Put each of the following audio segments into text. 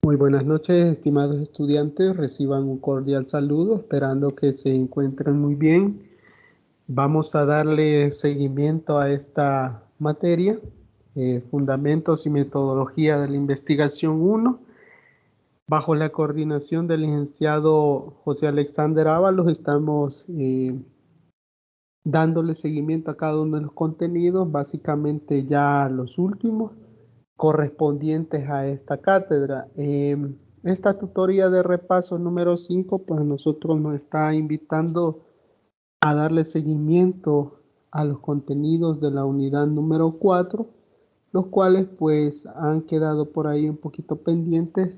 Muy buenas noches, estimados estudiantes. Reciban un cordial saludo, esperando que se encuentren muy bien. Vamos a darle seguimiento a esta materia, Fundamentos y Metodología de la Investigación 1. Bajo la coordinación del licenciado José Alexander Ábalos, estamos dándole seguimiento a cada uno de los contenidos, básicamente ya los últimos correspondientes a esta cátedra. Esta tutoría de repaso número 5, pues nosotros nos está invitando a darle seguimiento a los contenidos de la unidad número 4, los cuales pues han quedado por ahí un poquito pendientes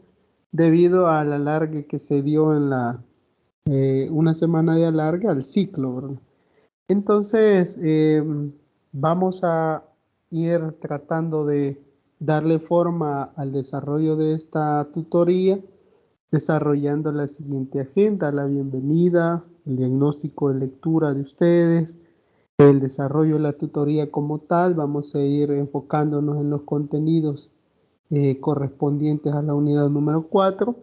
debido al alargue que se dio en una semana de alargue al ciclo, ¿verdad? Entonces, vamos a ir tratando de darle forma al desarrollo de esta tutoría, desarrollando la siguiente agenda: la bienvenida, el diagnóstico de lectura de ustedes, el desarrollo de la tutoría como tal. Vamos a ir enfocándonos en los contenidos correspondientes a la unidad número 4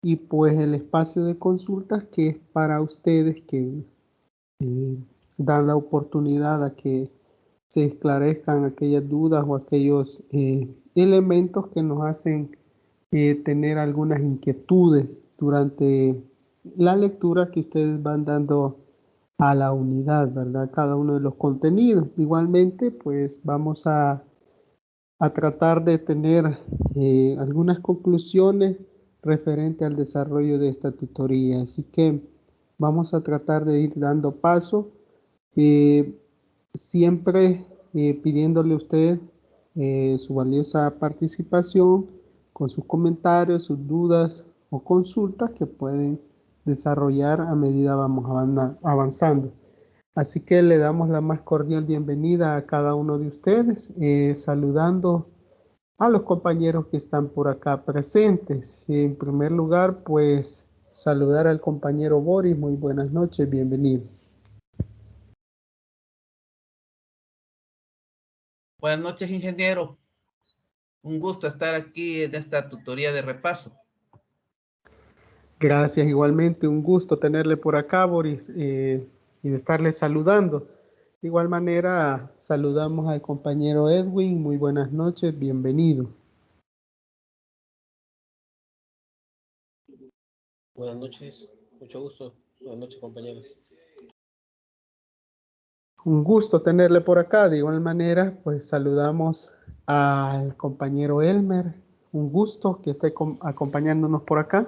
y pues el espacio de consultas que es para ustedes que eh, dan la oportunidad a que se esclarezcan aquellas dudas o aquellos elementos que nos hacen tener algunas inquietudes durante la lectura que ustedes van dando a la unidad, ¿verdad? Cada uno de los contenidos. Igualmente, pues vamos a tratar de tener algunas conclusiones referente al desarrollo de esta tutoría. Así que vamos a tratar de ir dando paso, eh, siempre pidiéndole a usted su valiosa participación con sus comentarios, sus dudas o consultas que pueden desarrollar a medida vamos avanzando. Así que le damos la más cordial bienvenida a cada uno de ustedes, saludando a los compañeros que están por acá presentes. En primer lugar, pues saludar al compañero Boris. Muy buenas noches, bienvenido. Buenas noches, ingeniero. Un gusto estar aquí en esta tutoría de repaso. Gracias, igualmente, un gusto tenerle por acá, Boris, y de estarle saludando. De igual manera, saludamos al compañero Edwin. Muy buenas noches, bienvenido. Buenas noches, mucho gusto. Buenas noches, compañeros. Un gusto tenerle por acá. De igual manera, pues saludamos al compañero Elmer. Un gusto que esté acompañándonos por acá.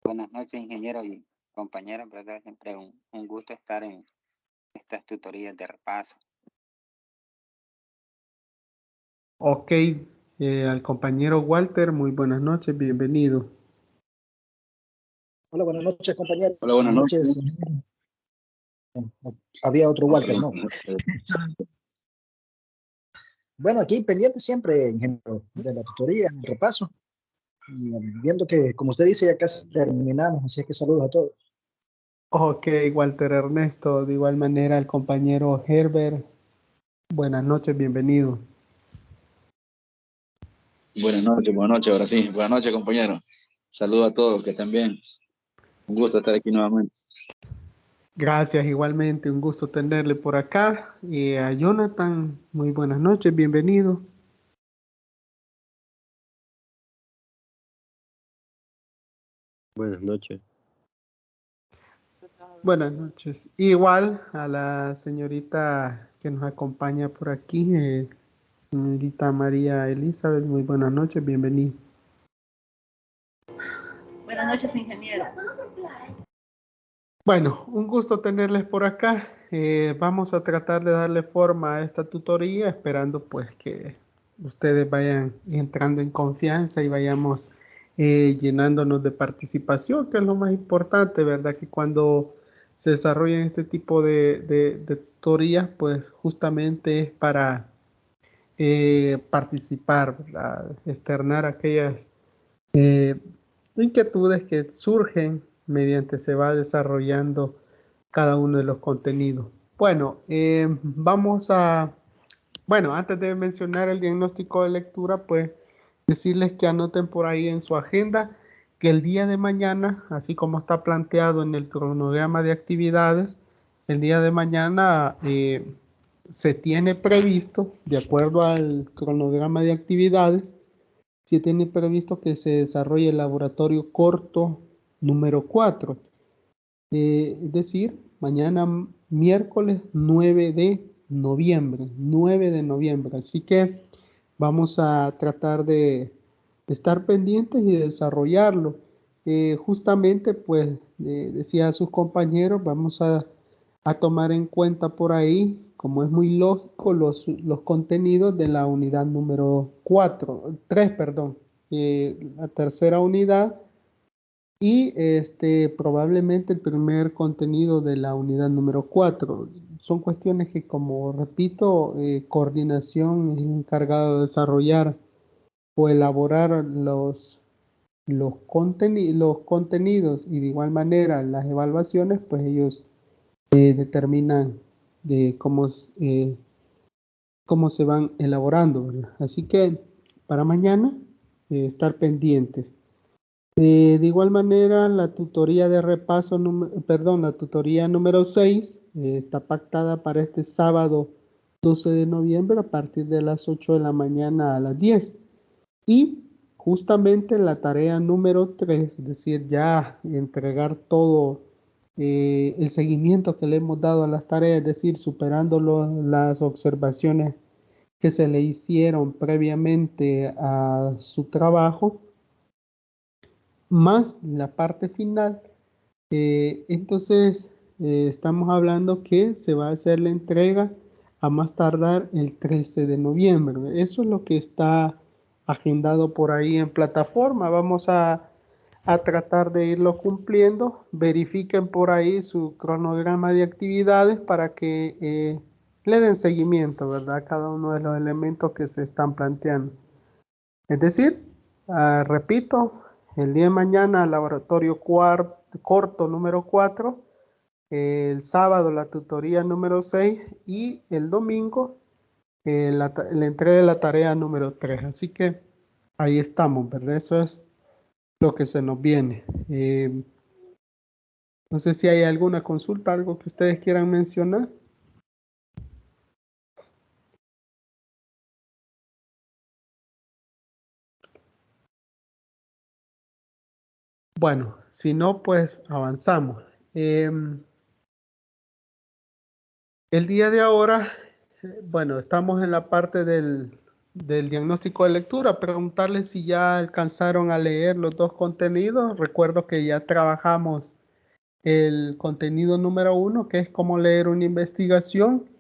Buenas noches, ingeniero y compañeros, ¿verdad? Siempre un gusto estar en estas tutorías de repaso. Ok, al compañero Walter, muy buenas noches, bienvenido. Hola, buenas noches, compañero. Hola, buenas noches. Había otro Walter, Hola, ¿no? Bueno, aquí pendiente siempre, ingeniero, de la tutoría, el repaso. Y viendo que, como usted dice, ya casi terminamos, así que saludos a todos. Ok, Walter Ernesto, de igual manera al compañero Herbert, buenas noches, bienvenido. Buenas noches, ahora sí. Buenas noches, compañeros. Saludos a todos, que estén bien. Un gusto estar aquí nuevamente. Gracias, igualmente, un gusto tenerle por acá. Y a Jonathan, muy buenas noches, bienvenido. Buenas noches. Buenas noches. Igual a la señorita que nos acompaña por aquí, señorita María Elizabeth, muy buenas noches, bienvenida. Buenas noches, ingeniero. Bueno, un gusto tenerles por acá. Vamos a tratar de darle forma a esta tutoría, esperando pues que ustedes vayan entrando en confianza y vayamos llenándonos de participación, que es lo más importante, ¿verdad? Que cuando se desarrollan este tipo de tutorías, pues justamente es para participar, ¿verdad? Externar aquellas eh, inquietudes que surgen mediante se va desarrollando cada uno de los contenidos. Bueno, bueno, antes de mencionar el diagnóstico de lectura, pues Decirles que anoten por ahí en su agenda que el día de mañana, así como está planteado en el cronograma de actividades, el día de mañana se tiene previsto, de acuerdo al cronograma de actividades, se tiene previsto que se desarrolle el laboratorio corto número 4. Es decir, mañana miércoles 9 de noviembre, 9 de noviembre. Así que vamos a tratar de estar pendientes y de desarrollarlo. Justamente, pues, decía a sus compañeros, vamos a tomar en cuenta por ahí, como es muy lógico, los contenidos de la unidad número 3, perdón, la tercera unidad y probablemente el primer contenido de la unidad número 4. Son cuestiones que, como repito, coordinación es encargado de desarrollar o elaborar los contenidos y de igual manera las evaluaciones, pues ellos determinan de cómo se van elaborando, ¿verdad? Así que para mañana estar pendientes. De igual manera, la tutoría de repaso, la tutoría número 6 está pactada para este sábado 12 de noviembre a partir de las 8 de la mañana a las 10. Y justamente la tarea número 3, es decir, ya entregar todo el seguimiento que le hemos dado a las tareas, es decir, superando las observaciones que se le hicieron previamente a su trabajo, más la parte final. Entonces, estamos hablando que se va a hacer la entrega a más tardar el 13 de noviembre. Eso es lo que está agendado por ahí en plataforma. Vamos a tratar de irlo cumpliendo. Verifiquen por ahí su cronograma de actividades para que le den seguimiento, ¿verdad? A cada uno de los elementos que se están planteando. Es decir, repito, el día de mañana laboratorio corto número 4, el sábado la tutoría número 6 y el domingo la entrega de la tarea número 3. Así que ahí estamos, ¿verdad? Eso es lo que se nos viene. No sé si hay alguna consulta, algo que ustedes quieran mencionar. Bueno, si no, pues avanzamos. El día de ahora, bueno, estamos en la parte del diagnóstico de lectura. Preguntarles si ya alcanzaron a leer los dos contenidos. Recuerdo que ya trabajamos el contenido número 1, que es cómo leer una investigación.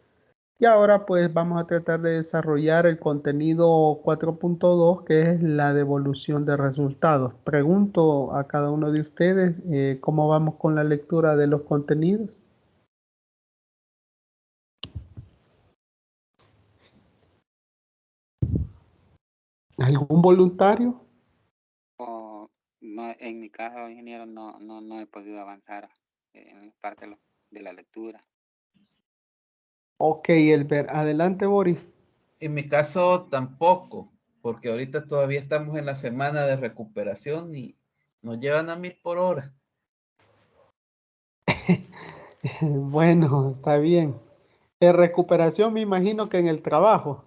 Y ahora pues vamos a tratar de desarrollar el contenido 4.2, que es la devolución de resultados. Pregunto a cada uno de ustedes cómo vamos con la lectura de los contenidos. ¿Algún voluntario? No, en mi caso, ingeniero, no he podido avanzar en parte de la lectura. Ok, Elber, adelante, Boris. En mi caso tampoco, porque ahorita todavía estamos en la semana de recuperación y nos llevan a 1000 por hora. Bueno, está bien. En recuperación me imagino que en el trabajo.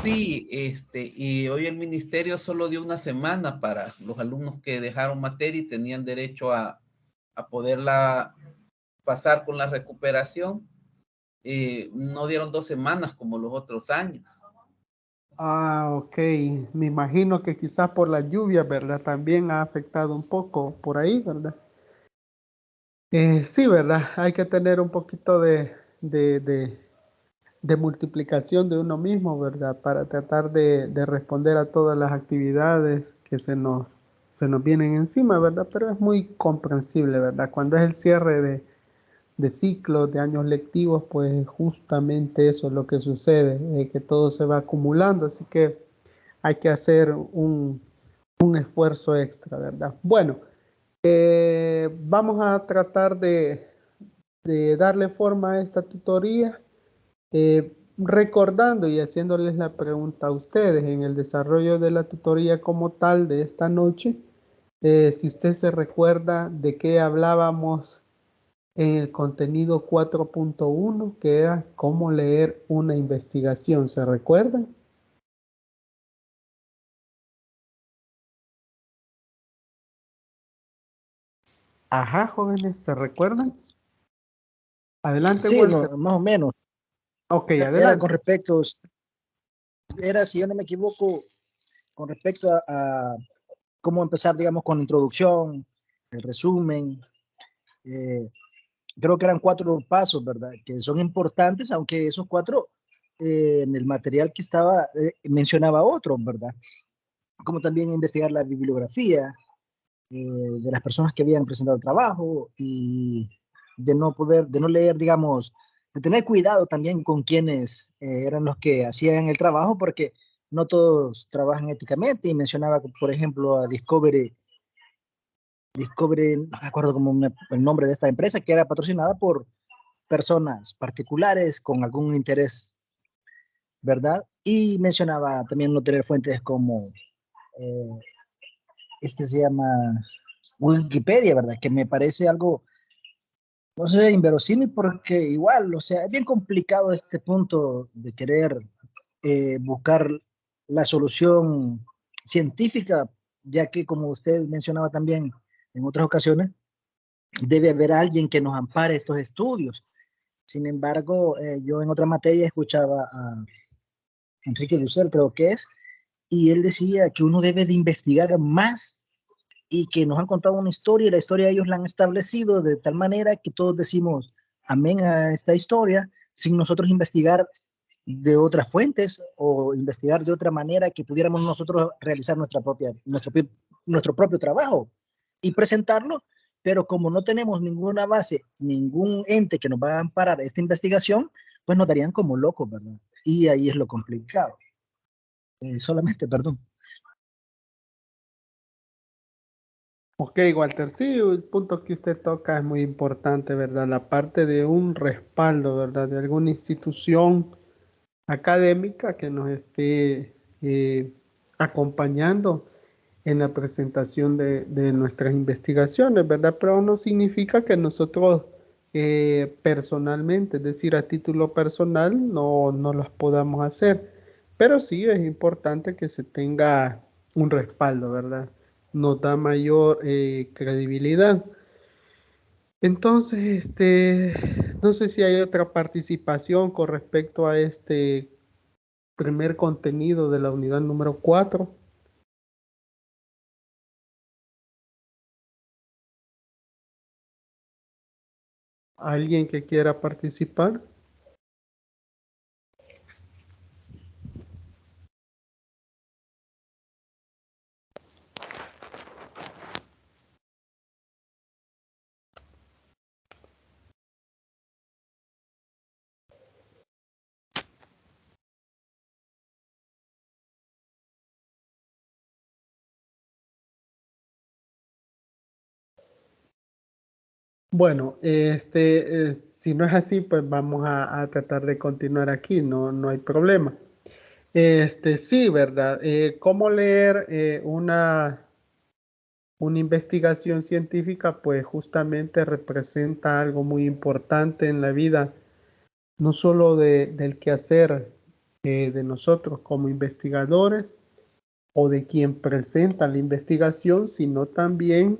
Sí, y hoy el ministerio solo dio una semana para los alumnos que dejaron materia y tenían derecho a poderla pasar con la recuperación. No dieron 2 semanas como los otros años. Ah, ok. Me imagino que quizás por la lluvia, ¿verdad? También ha afectado un poco por ahí, ¿verdad? Sí, ¿verdad? Hay que tener un poquito de multiplicación de uno mismo, ¿verdad? Para tratar de responder a todas las actividades que se nos vienen encima, ¿verdad? Pero es muy comprensible, ¿verdad? Cuando es el cierre de ciclos, de años lectivos, pues justamente eso es lo que sucede, que todo se va acumulando, así que hay que hacer un esfuerzo extra, ¿verdad? Bueno, vamos a tratar de darle forma a esta tutoría. recordando y haciéndoles la pregunta a ustedes en el desarrollo de la tutoría como tal de esta noche, si usted se recuerda de qué hablábamos en el contenido 4.1, que era cómo leer una investigación, ¿se recuerdan? Ajá, jóvenes, ¿se recuerdan? Adelante, Sí, Walter. más o menos. Ok, Era adelante. con respecto, era, si yo no me equivoco, con respecto a cómo empezar, digamos, con la introducción, el resumen. eh, Creo que eran 4 pasos, ¿verdad? Que son importantes, aunque esos 4, en el material que estaba, mencionaba otros, ¿verdad? Como también investigar la bibliografía de las personas que habían presentado el trabajo y de no leer, digamos, de tener cuidado también con quienes eran los que hacían el trabajo, porque no todos trabajan éticamente. Y mencionaba, por ejemplo, a Discovery, no me acuerdo el nombre de esta empresa, que era patrocinada por personas particulares con algún interés, ¿verdad? Y mencionaba también no tener fuentes como, eh, se llama Wikipedia, ¿verdad? Que me parece algo, no sé, inverosímil, porque igual, o sea, es bien complicado este punto de querer buscar la solución científica, ya que como usted mencionaba también en otras ocasiones, debe haber alguien que nos ampare estos estudios. Sin embargo, yo en otra materia escuchaba a Enrique Dussel, creo que es, y él decía que uno debe de investigar más y que nos han contado una historia y la historia ellos la han establecido de tal manera que todos decimos amén a esta historia sin nosotros investigar de otras fuentes o investigar de otra manera que pudiéramos nosotros realizar nuestro propio trabajo y presentarlo, pero como no tenemos ninguna base, ningún ente que nos va a amparar esta investigación, pues nos darían como locos, ¿verdad? Y ahí es lo complicado. Solamente, perdón. Ok, Walter, sí, el punto que usted toca es muy importante, ¿verdad? La parte de un respaldo, ¿verdad? De alguna institución académica que nos esté acompañando en la presentación de nuestras investigaciones, ¿verdad? Pero no significa que nosotros personalmente, es decir, a título personal, no las podamos hacer. Pero sí es importante que se tenga un respaldo, ¿verdad? Nos da mayor credibilidad. Entonces, no sé si hay otra participación con respecto a este primer contenido de la unidad número 4. ¿Alguien que quiera participar? Bueno, si no es así, pues vamos a tratar de continuar aquí, no hay problema. Sí, ¿verdad? ¿Cómo leer una investigación científica? Pues justamente representa algo muy importante en la vida, no solo del quehacer de nosotros como investigadores o de quien presenta la investigación, sino también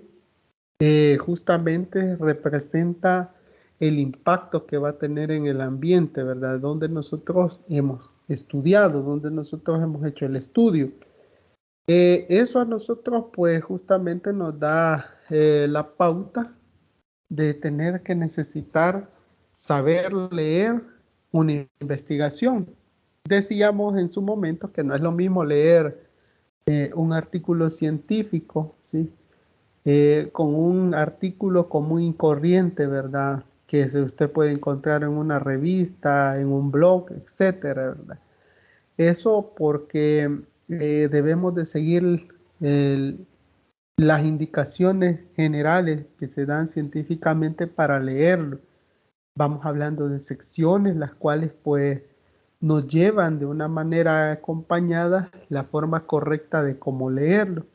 justamente representa el impacto que va a tener en el ambiente, ¿verdad? Donde nosotros hemos estudiado, donde nosotros hemos hecho el estudio. Eso a nosotros pues justamente nos da la pauta de tener que necesitar saber leer una investigación. Decíamos en su momento que no es lo mismo leer un artículo científico, ¿sí? Con un artículo común y corriente, ¿verdad? Que usted puede encontrar en una revista, en un blog, etcétera, ¿verdad? Eso porque debemos de seguir el- las indicaciones generales que se dan científicamente para leerlo. Vamos hablando de secciones, las cuales pues nos llevan de una manera acompañada la forma correcta de cómo leerlo.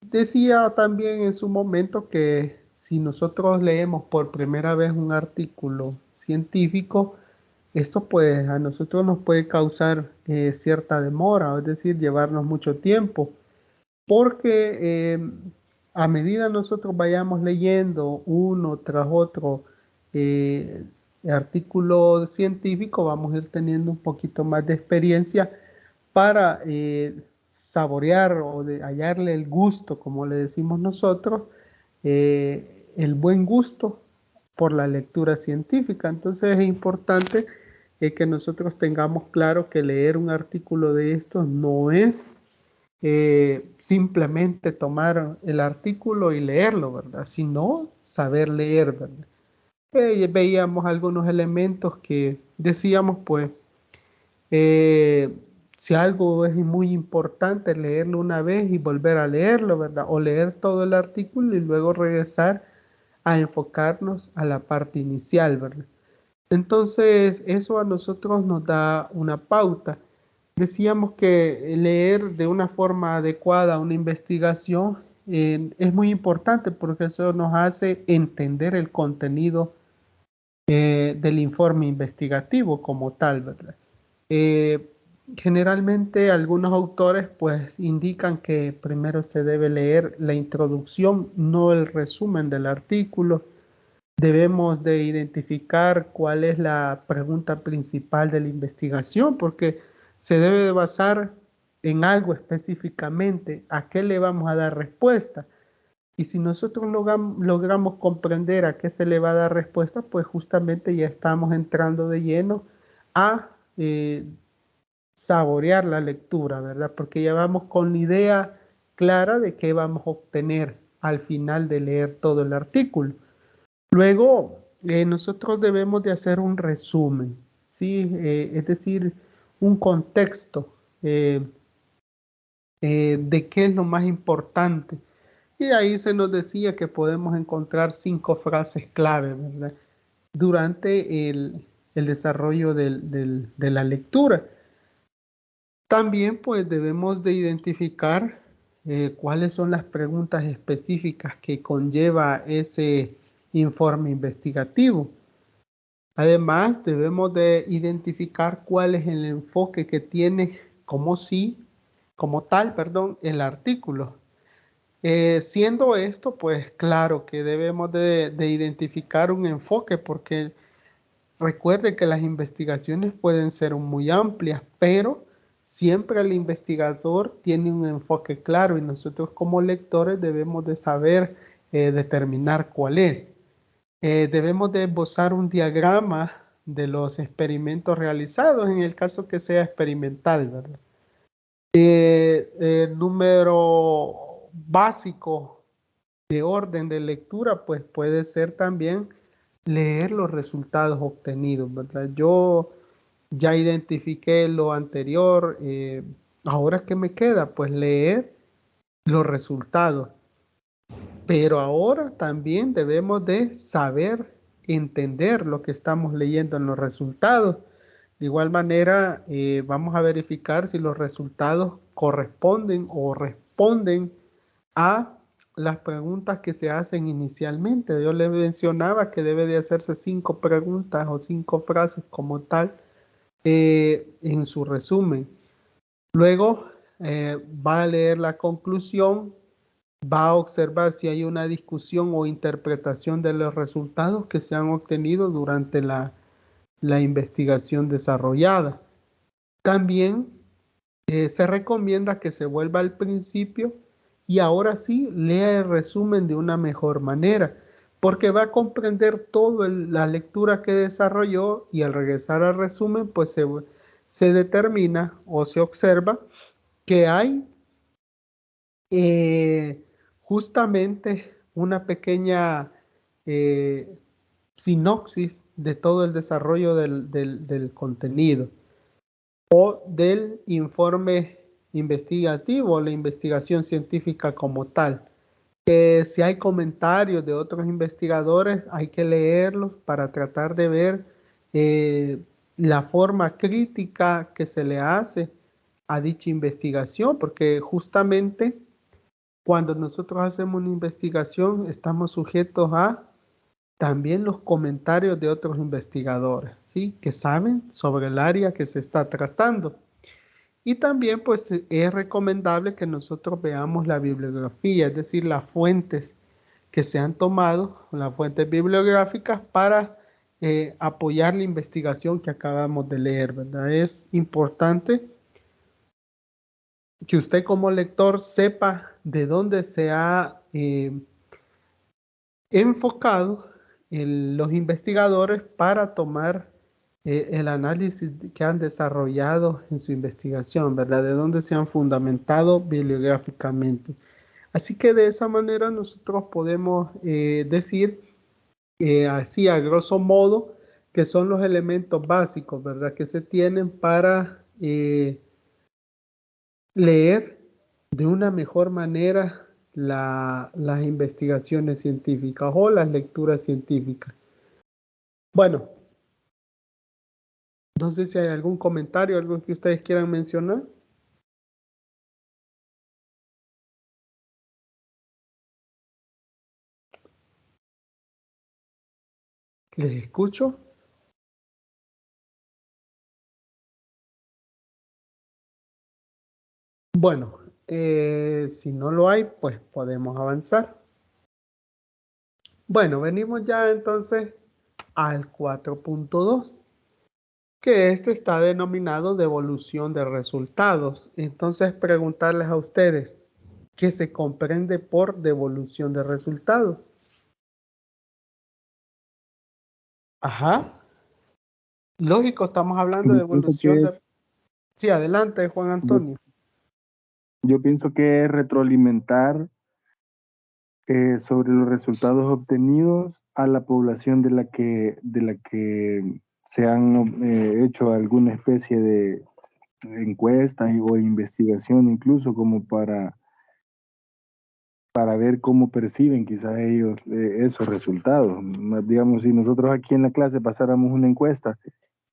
Decía también en su momento que si nosotros leemos por primera vez un artículo científico, esto pues a nosotros nos puede causar cierta demora, es decir, llevarnos mucho tiempo, porque a medida nosotros vayamos leyendo uno tras otro eh, artículo científico, vamos a ir teniendo un poquito más de experiencia para saborear o de hallarle el gusto, como le decimos nosotros, el buen gusto por la lectura científica. Entonces es importante que nosotros tengamos claro que leer un artículo de estos no es simplemente tomar el artículo y leerlo, ¿verdad? Sino saber leer, ¿verdad? Veíamos algunos elementos que decíamos, pues, eh, si algo es muy importante, leerlo una vez y volver a leerlo, ¿verdad? O leer todo el artículo y luego regresar a enfocarnos a la parte inicial, ¿verdad? Entonces, eso a nosotros nos da una pauta. Decíamos que leer de una forma adecuada una investigación es muy importante porque eso nos hace entender el contenido del informe investigativo como tal, ¿verdad? Eh, Generalmente algunos autores pues indican que primero se debe leer la introducción, no el resumen del artículo. Debemos de identificar cuál es la pregunta principal de la investigación, porque se debe de basar en algo específicamente, a qué le vamos a dar respuesta. Y si nosotros logramos comprender a qué se le va a dar respuesta, pues justamente ya estamos entrando de lleno a saborear la lectura, ¿verdad? Porque ya vamos con la idea clara de qué vamos a obtener al final de leer todo el artículo. Luego, nosotros debemos de hacer un resumen, ¿sí? Es decir, un contexto de qué es lo más importante. Y ahí se nos decía que podemos encontrar 5 frases clave, ¿verdad? Durante el desarrollo de la lectura. También pues debemos de identificar cuáles son las preguntas específicas que conlleva ese informe investigativo. Además, debemos de identificar cuál es el enfoque que tiene como tal, perdón, el artículo. Siendo esto, pues claro que debemos de identificar un enfoque porque recuerde que las investigaciones pueden ser muy amplias, pero siempre el investigador tiene un enfoque claro y nosotros como lectores debemos de saber determinar cuál es. Debemos de esbozar un diagrama de los experimentos realizados en el caso que sea experimental, ¿verdad? Número básico de orden de lectura, pues puede ser también leer los resultados obtenidos, ¿verdad? Yo ya identifiqué lo anterior, ahora ¿qué me queda? Pues leer los resultados. Pero ahora también debemos de saber entender lo que estamos leyendo en los resultados. De igual manera, vamos a verificar si los resultados corresponden o responden a las preguntas que se hacen inicialmente. Yo le mencionaba que debe de hacerse 5 preguntas o 5 frases como tal en su resumen. Luego va a leer la conclusión, va a observar si hay una discusión o interpretación de los resultados que se han obtenido durante la investigación desarrollada. También se recomienda que se vuelva al principio y ahora sí lea el resumen de una mejor manera, porque va a comprender toda la lectura que desarrolló y al regresar al resumen, pues se determina o se observa que hay justamente una pequeña sinopsis de todo el desarrollo del contenido o del informe investigativo, la investigación científica como tal. Si hay comentarios de otros investigadores, hay que leerlos para tratar de ver la forma crítica que se le hace a dicha investigación, porque justamente cuando nosotros hacemos una investigación estamos sujetos a también los comentarios de otros investigadores, ¿sí? Que saben sobre el área que se está tratando. Y también pues es recomendable que nosotros veamos la bibliografía, es decir, las fuentes que se han tomado, las fuentes bibliográficas para apoyar la investigación que acabamos de leer, ¿verdad? Es importante que usted como lector sepa de dónde se ha enfocado los investigadores para tomar el análisis que han desarrollado en su investigación, ¿verdad? De dónde se han fundamentado bibliográficamente. Así que de esa manera nosotros podemos decir, así a grosso modo, que son los elementos básicos, ¿verdad? Que se tienen para leer de una mejor manera las investigaciones científicas o las lecturas científicas. Bueno, no sé si hay algún comentario, algo que ustedes quieran mencionar. ¿Les escucho? Bueno, si no lo hay, pues podemos avanzar. Bueno, venimos ya entonces al 4.2, que este está denominado devolución de resultados. Entonces, preguntarles a ustedes, ¿qué se comprende por devolución de resultados? Ajá. Lógico, estamos hablando de Yo pienso devolución que de... Sí, adelante, Juan Antonio. yo pienso que es retroalimentar sobre los resultados obtenidos a la población de la que se han hecho alguna especie de encuesta o investigación, incluso como para ver cómo perciben quizás ellos esos resultados. Digamos, si nosotros aquí en la clase pasáramos una encuesta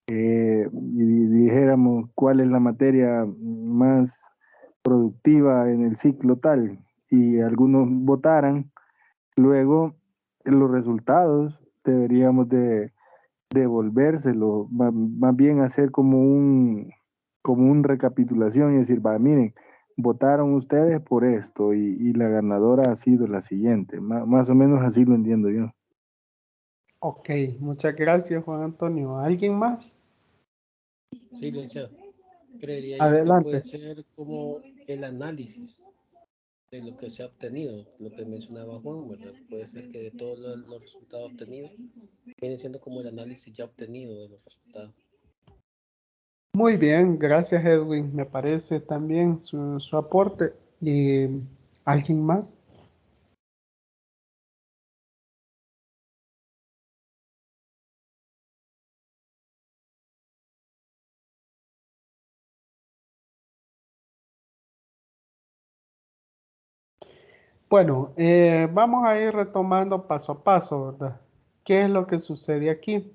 y dijéramos cuál es la materia más productiva en el ciclo tal, y algunos votaran, luego los resultados deberíamos de devolvérselo, más bien hacer como un recapitulación y decir, va, miren, votaron ustedes por esto y la ganadora ha sido la siguiente. Más o menos así lo entiendo yo. Ok, muchas gracias, Juan Antonio. ¿Alguien más? Sí, licenciado. Creería yo que Adelante. puede ser como el análisis de lo que se ha obtenido, lo que mencionaba Juan, ¿verdad? Puede ser que de todos los resultados obtenidos, viene siendo como el análisis ya obtenido de los resultados. Muy bien, gracias Edwin. Me parece también su aporte. ¿Y alguien más? Bueno, vamos a ir retomando paso a paso, ¿verdad? ¿Qué es lo que sucede aquí?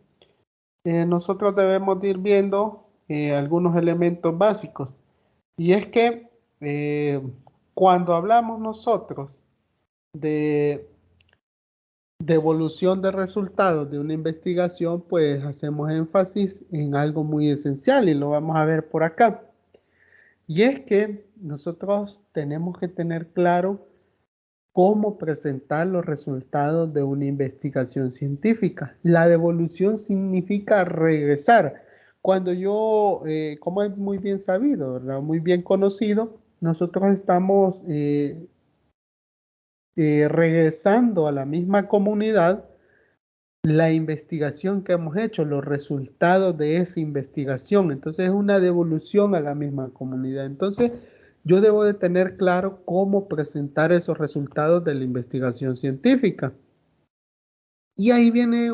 Nosotros debemos de ir viendo algunos elementos básicos. Y es que cuando hablamos nosotros de devolución de resultados de una investigación, pues hacemos énfasis en algo muy esencial y lo vamos a ver por acá. Y es que nosotros tenemos que tener claro cómo presentar los resultados de una investigación científica. La devolución significa regresar. Cuando yo, como es muy bien sabido, ¿verdad? Muy bien conocido, nosotros estamos regresando a la misma comunidad la investigación que hemos hecho, los resultados de esa investigación. Entonces es una devolución a la misma comunidad. Entonces yo debo de tener claro cómo presentar esos resultados de la investigación científica. Y ahí viene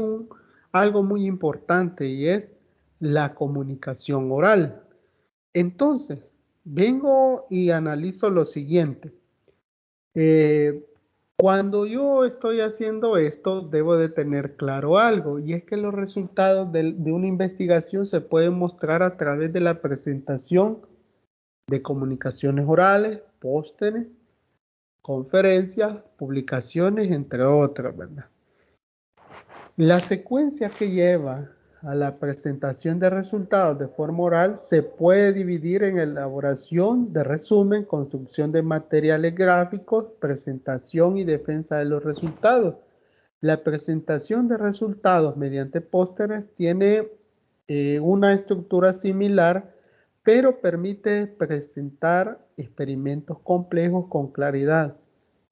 algo muy importante y es la comunicación oral. Entonces, vengo y analizo lo siguiente. Cuando yo estoy haciendo esto, debo de tener claro algo, y es que los resultados de una investigación se pueden mostrar a través de la presentación de comunicaciones orales, pósteres, conferencias, publicaciones, entre otras, ¿verdad? La secuencia que lleva a la presentación de resultados de forma oral se puede dividir en elaboración de resumen, construcción de materiales gráficos, presentación y defensa de los resultados. La presentación de resultados mediante pósteres tiene una estructura similar, pero permite presentar experimentos complejos con claridad,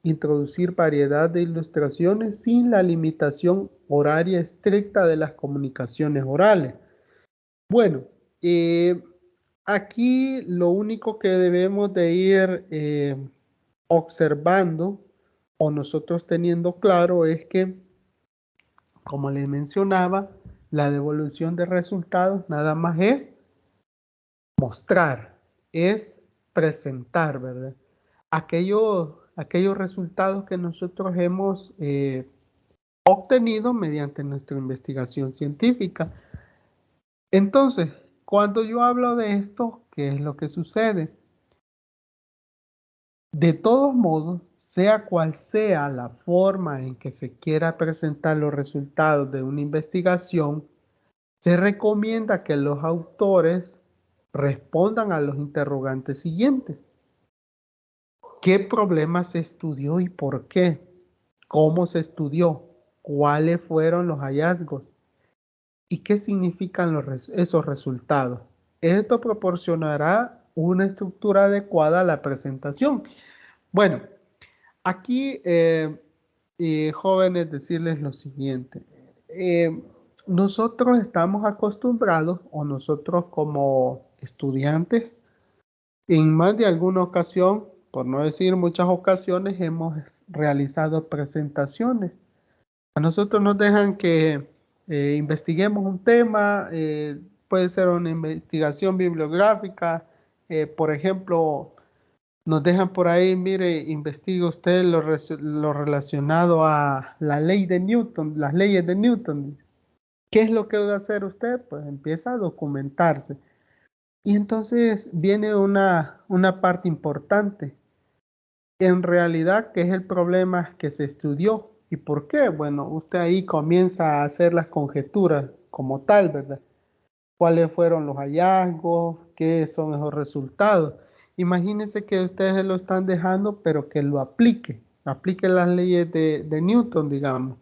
introducir variedad de ilustraciones sin la limitación horaria estricta de las comunicaciones orales. Bueno, aquí lo único que debemos de ir observando o nosotros teniendo claro es que, como les mencionaba, la devolución de resultados nada más es mostrar, es presentar, ¿verdad? Aquellos resultados que nosotros hemos obtenido mediante nuestra investigación científica. Entonces, cuando yo hablo de esto, ¿qué es lo que sucede? De todos modos, sea cual sea la forma en que se quiera presentar los resultados de una investigación, se recomienda que los autores respondan a los interrogantes siguientes. ¿Qué problema se estudió y por qué? ¿Cómo se estudió? ¿Cuáles fueron los hallazgos? ¿Y qué significan esos resultados? Esto proporcionará una estructura adecuada a la presentación. Bueno, aquí, jóvenes, decirles lo siguiente. Nosotros estamos acostumbrados, o nosotros como estudiantes, en más de alguna ocasión, por no decir muchas ocasiones, hemos realizado presentaciones. A nosotros nos dejan que investiguemos un tema, puede ser una investigación bibliográfica, por ejemplo, nos dejan por ahí, mire, investigue usted lo relacionado a la ley de Newton, las leyes de Newton. ¿Qué es lo que debe hacer usted? Pues empieza a documentarse. Y entonces viene una parte importante. En realidad, ¿qué es el problema que se estudió? ¿Y por qué? Bueno, usted ahí comienza a hacer las conjeturas como tal, ¿verdad? ¿Cuáles fueron los hallazgos? ¿Qué son esos resultados? Imagínense que ustedes lo están dejando, pero que lo aplique las leyes de Newton, digamos.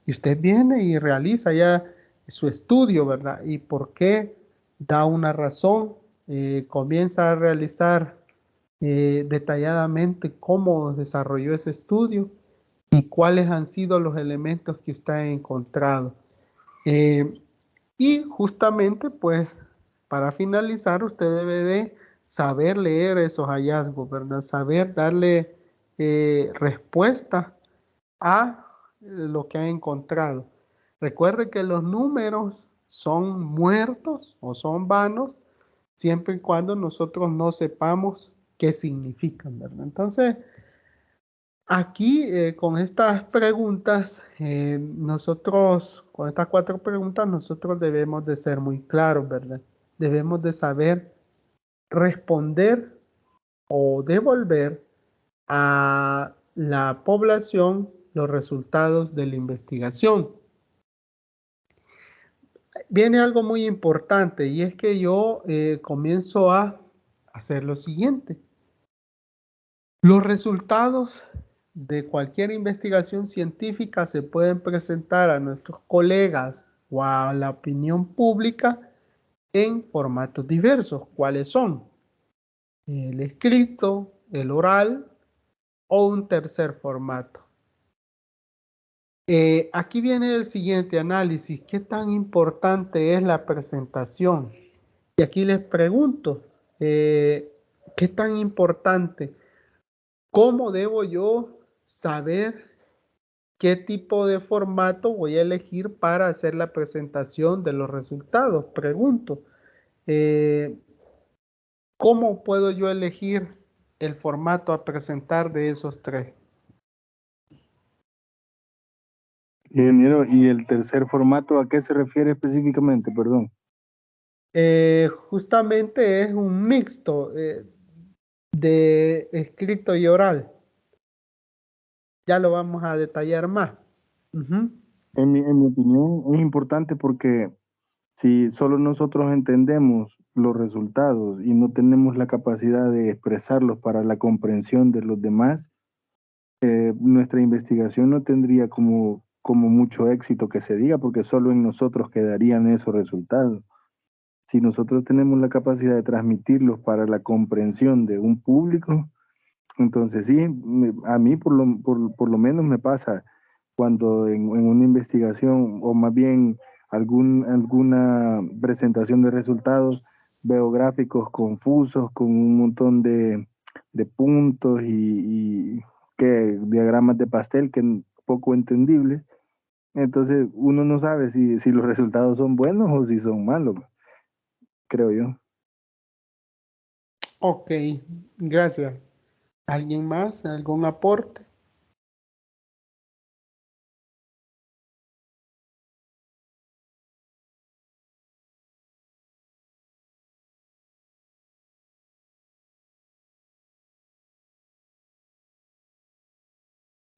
Y usted viene y realiza ya su estudio, ¿verdad? ¿Y por qué? Da una razón, comienza a realizar detalladamente cómo desarrolló ese estudio y cuáles han sido los elementos que usted ha encontrado. Y justamente, pues, para finalizar, usted debe de saber leer esos hallazgos, ¿verdad? Saber darle respuesta a lo que ha encontrado. Recuerde que los números son muertos o son vanos siempre y cuando nosotros no sepamos qué significan, ¿verdad? Entonces, aquí con estas preguntas, nosotros, con estas 4 preguntas, nosotros debemos de ser muy claros, ¿verdad? Debemos de saber responder o devolver a la población los resultados de la investigación. Viene algo muy importante y es que yo comienzo a hacer lo siguiente. Los resultados de cualquier investigación científica se pueden presentar a nuestros colegas o a la opinión pública en formatos diversos. ¿Cuáles son? El escrito, el oral o un tercer formato. Aquí viene el siguiente análisis. ¿Qué tan importante es la presentación? Y aquí les pregunto, ¿qué tan importante? ¿Cómo debo yo saber qué tipo de formato voy a elegir para hacer la presentación de los resultados? Pregunto, ¿cómo puedo yo elegir el formato a presentar de esos 3? Ingeniero, ¿y el tercer formato a qué se refiere específicamente? Perdón. Justamente es un mixto de escrito y oral. Ya lo vamos a detallar más. Ujú. En mi opinión es importante porque si solo nosotros entendemos los resultados y no tenemos la capacidad de expresarlos para la comprensión de los demás, nuestra investigación no tendría como mucho éxito que se diga, porque solo en nosotros quedarían esos resultados. Si nosotros tenemos la capacidad de transmitirlos para la comprensión de un público, entonces sí, a mí por lo menos me pasa cuando en una investigación o más bien alguna presentación de resultados veo gráficos confusos con un montón de puntos y que diagramas de pastel que poco entendibles. Entonces uno no sabe si los resultados son buenos o si son malos, creo yo. Ok, gracias. ¿Alguien más? ¿Algún aporte?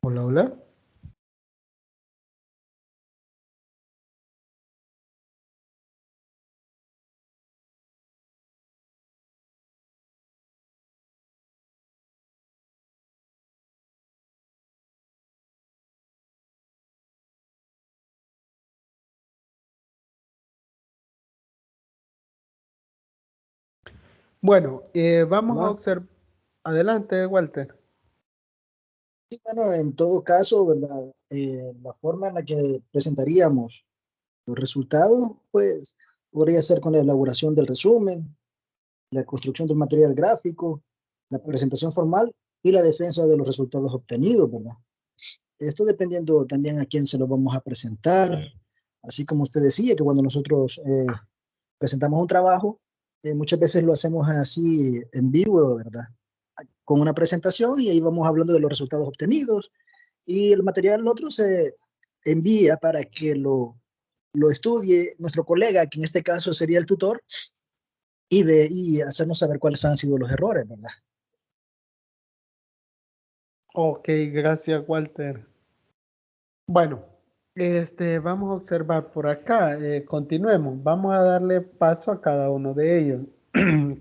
Hola, hola. Bueno, vamos a Hola. observar. Adelante, Walter. Sí, bueno, en todo caso, ¿verdad? La forma en la que presentaríamos los resultados, pues, podría ser con la elaboración del resumen, la construcción del material gráfico, la presentación formal y la defensa de los resultados obtenidos, ¿verdad? Esto dependiendo también a quién se lo vamos a presentar, así como usted decía, que cuando nosotros presentamos un trabajo, muchas veces lo hacemos así en vivo, ¿verdad? Con una presentación y ahí vamos hablando de los resultados obtenidos y el material otro se envía para que lo estudie nuestro colega, que en este caso sería el tutor, y ve y hacernos saber cuáles han sido los errores, ¿verdad? Ok, gracias, Walter. Bueno, vamos a observar por acá. Continuemos. Vamos a darle paso a cada uno de ellos.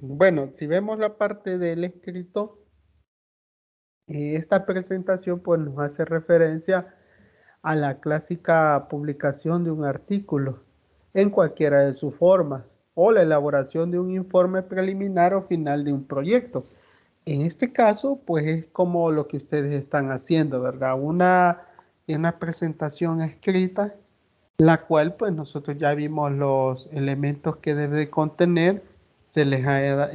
Bueno, si vemos la parte del escrito, esta presentación pues nos hace referencia a la clásica publicación de un artículo en cualquiera de sus formas o la elaboración de un informe preliminar o final de un proyecto. En este caso, pues es como lo que ustedes están haciendo, ¿verdad? Una presentación escrita, la cual pues nosotros ya vimos los elementos que debe de contener, se les ha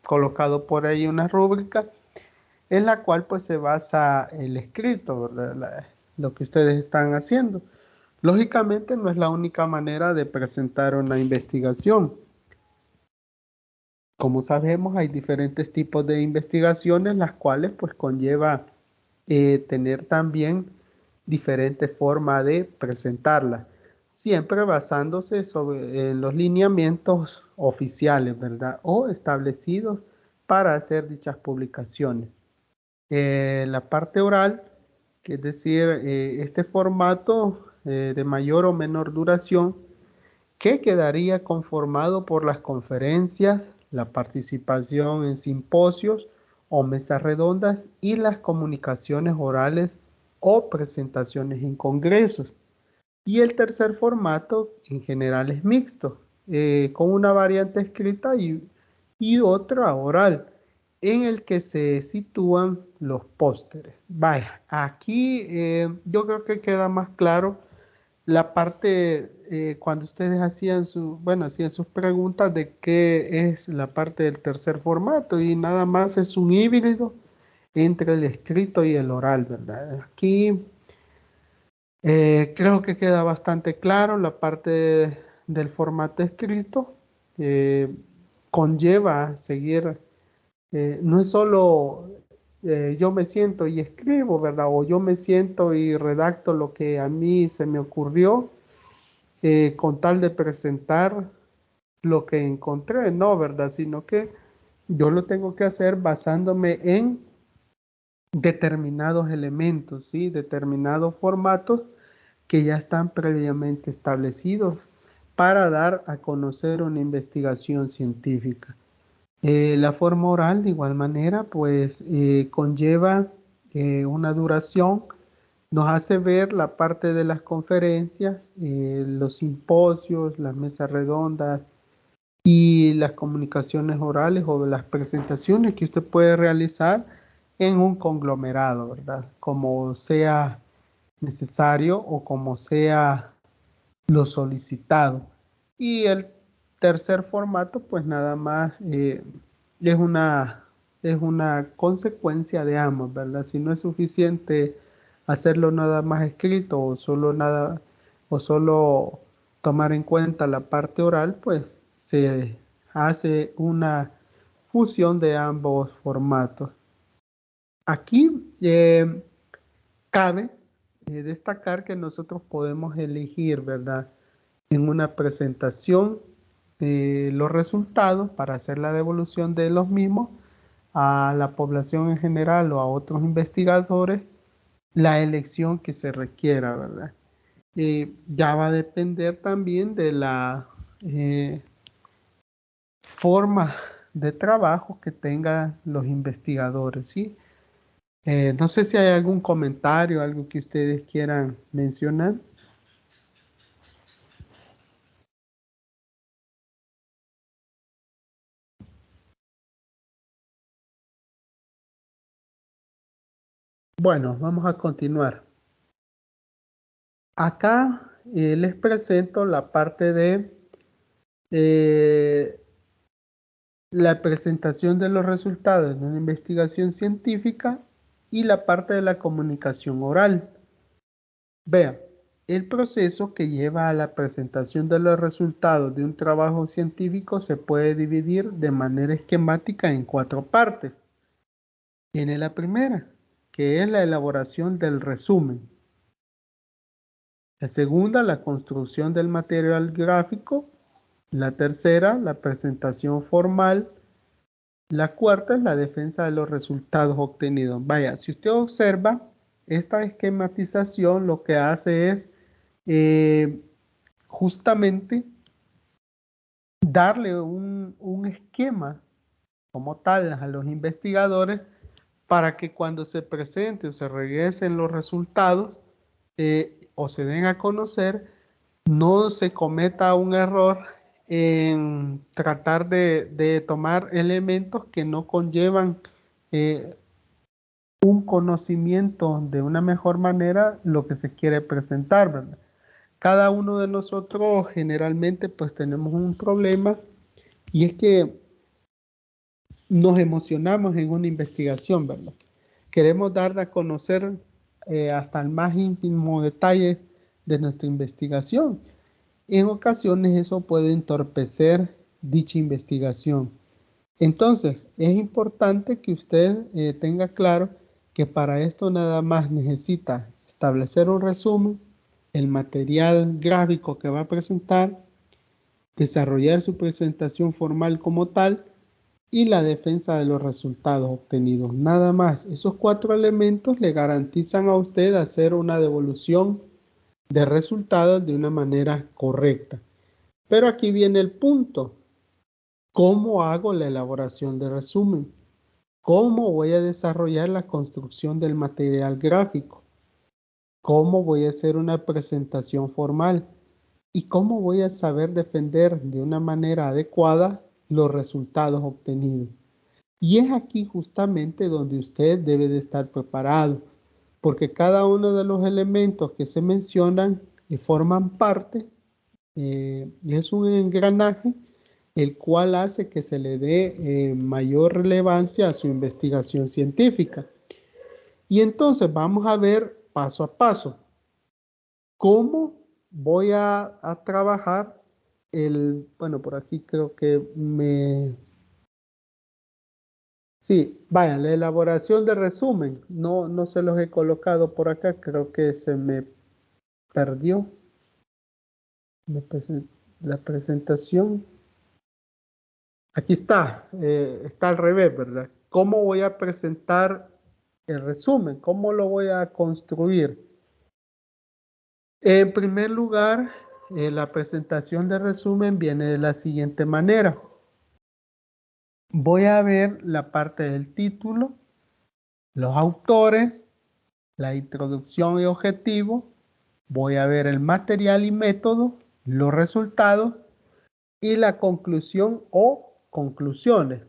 colocado por ahí una rúbrica en la cual pues se basa el escrito, ¿verdad? Lo que ustedes están haciendo. Lógicamente no es la única manera de presentar una investigación. Como sabemos, hay diferentes tipos de investigaciones, las cuales pues conlleva tener también diferentes formas de presentarla, siempre basándose en los lineamientos oficiales, ¿verdad? O establecidos para hacer dichas publicaciones. La parte oral, que es decir, este formato de mayor o menor duración, que quedaría conformado por las conferencias, la participación en simposios o mesas redondas y las comunicaciones orales o presentaciones en congresos. Y el tercer formato en general es mixto, con una variante escrita y otra oral, en el que se sitúan los pósteres. Vaya, aquí yo creo que queda más claro la parte cuando ustedes hacían sus preguntas de qué es la parte del tercer formato y nada más es un híbrido entre el escrito y el oral, ¿verdad? Aquí creo que queda bastante claro la parte del formato escrito. eh, Conlleva seguir, no es solo yo me siento y escribo, ¿verdad? O yo me siento y redacto lo que a mí se me ocurrió con tal de presentar lo que encontré, no, ¿verdad? Sino que yo lo tengo que hacer basándome en determinados elementos, ¿sí? Determinados formatos que ya están previamente establecidos para dar a conocer una investigación científica. La forma oral, de igual manera, pues conlleva una duración, nos hace ver la parte de las conferencias, los simposios, las mesas redondas y las comunicaciones orales o las presentaciones que usted puede realizar en un conglomerado, ¿verdad? Como sea necesario o como sea lo solicitado. Y el tercer formato, pues nada más es una consecuencia de ambos, ¿verdad? Si no es suficiente hacerlo nada más escrito o solo tomar en cuenta la parte oral, pues se hace una fusión de ambos formatos. Aquí cabe destacar que nosotros podemos elegir, ¿verdad? En una presentación los resultados para hacer la devolución de los mismos a la población en general o a otros investigadores, la elección que se requiera, ¿verdad? Ya va a depender también de la forma de trabajo que tengan los investigadores, ¿sí? No sé si hay algún comentario, algo que ustedes quieran mencionar. Bueno, vamos a continuar. Acá les presento la parte de eh, la presentación de los resultados de una investigación científica y la parte de la comunicación oral. Vean, el proceso que lleva a la presentación de los resultados de un trabajo científico se puede dividir de manera esquemática en 4 partes. Tiene la primera, que es la elaboración del resumen. La segunda, la construcción del material gráfico. La tercera, la presentación formal. La cuarta es la defensa de los resultados obtenidos. Vaya, si usted observa, esta esquematización lo que hace es justamente darle un esquema como tal a los investigadores para que cuando se presente o se regresen los resultados o se den a conocer, no se cometa un error en tratar de tomar elementos que no conllevan un conocimiento de una mejor manera lo que se quiere presentar, ¿verdad? Cada uno de nosotros generalmente pues tenemos un problema y es que nos emocionamos en una investigación, ¿verdad? Queremos dar a conocer hasta el más íntimo detalle de nuestra investigación. En ocasiones eso puede entorpecer dicha investigación. Entonces, es importante que usted tenga claro que para esto nada más necesita establecer un resumen, el material gráfico que va a presentar, desarrollar su presentación formal como tal y la defensa de los resultados obtenidos. Nada más, esos 4 elementos le garantizan a usted hacer una devolución de resultados de una manera correcta. Pero aquí viene el punto. ¿Cómo hago la elaboración de resumen? ¿Cómo voy a desarrollar la construcción del material gráfico? ¿Cómo voy a hacer una presentación formal? ¿Y cómo voy a saber defender de una manera adecuada los resultados obtenidos? Y es aquí justamente donde usted debe de estar preparado, porque cada uno de los elementos que se mencionan forman parte, es un engranaje el cual hace que se le dé mayor relevancia a su investigación científica. Y entonces vamos a ver paso a paso cómo voy a trabajar bueno, por aquí creo que Sí, vaya, la elaboración de resumen. No se los he colocado por acá. Creo que se me perdió la presentación. Aquí está. Está al revés, ¿verdad? ¿Cómo voy a presentar el resumen? ¿Cómo lo voy a construir? En primer lugar, la presentación de resumen viene de la siguiente manera. Voy a ver la parte del título, los autores, la introducción y objetivo. Voy a ver el material y método, los resultados y la conclusión o conclusiones.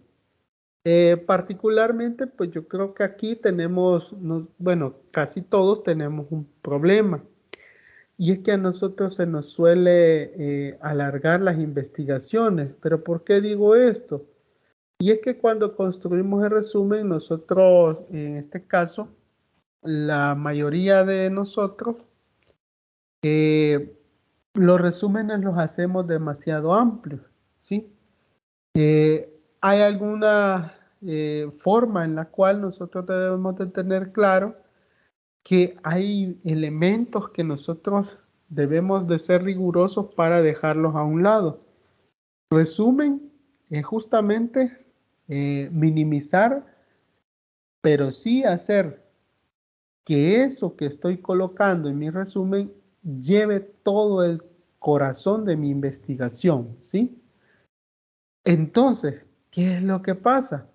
Particularmente, pues yo creo que aquí tenemos, bueno, casi todos tenemos un problema. Y es que a nosotros se nos suele alargar las investigaciones. ¿Pero por qué digo esto? Y es que cuando construimos el resumen, nosotros, en este caso, la mayoría de nosotros, los resúmenes los hacemos demasiado amplios, ¿sí? Hay alguna forma en la cual nosotros debemos de tener claro que hay elementos que nosotros debemos de ser rigurosos para dejarlos a un lado. Resumen es justamente minimizar, pero sí hacer que eso que estoy colocando en mi resumen lleve todo el corazón de mi investigación, ¿sí? Entonces, ¿qué es lo que pasa?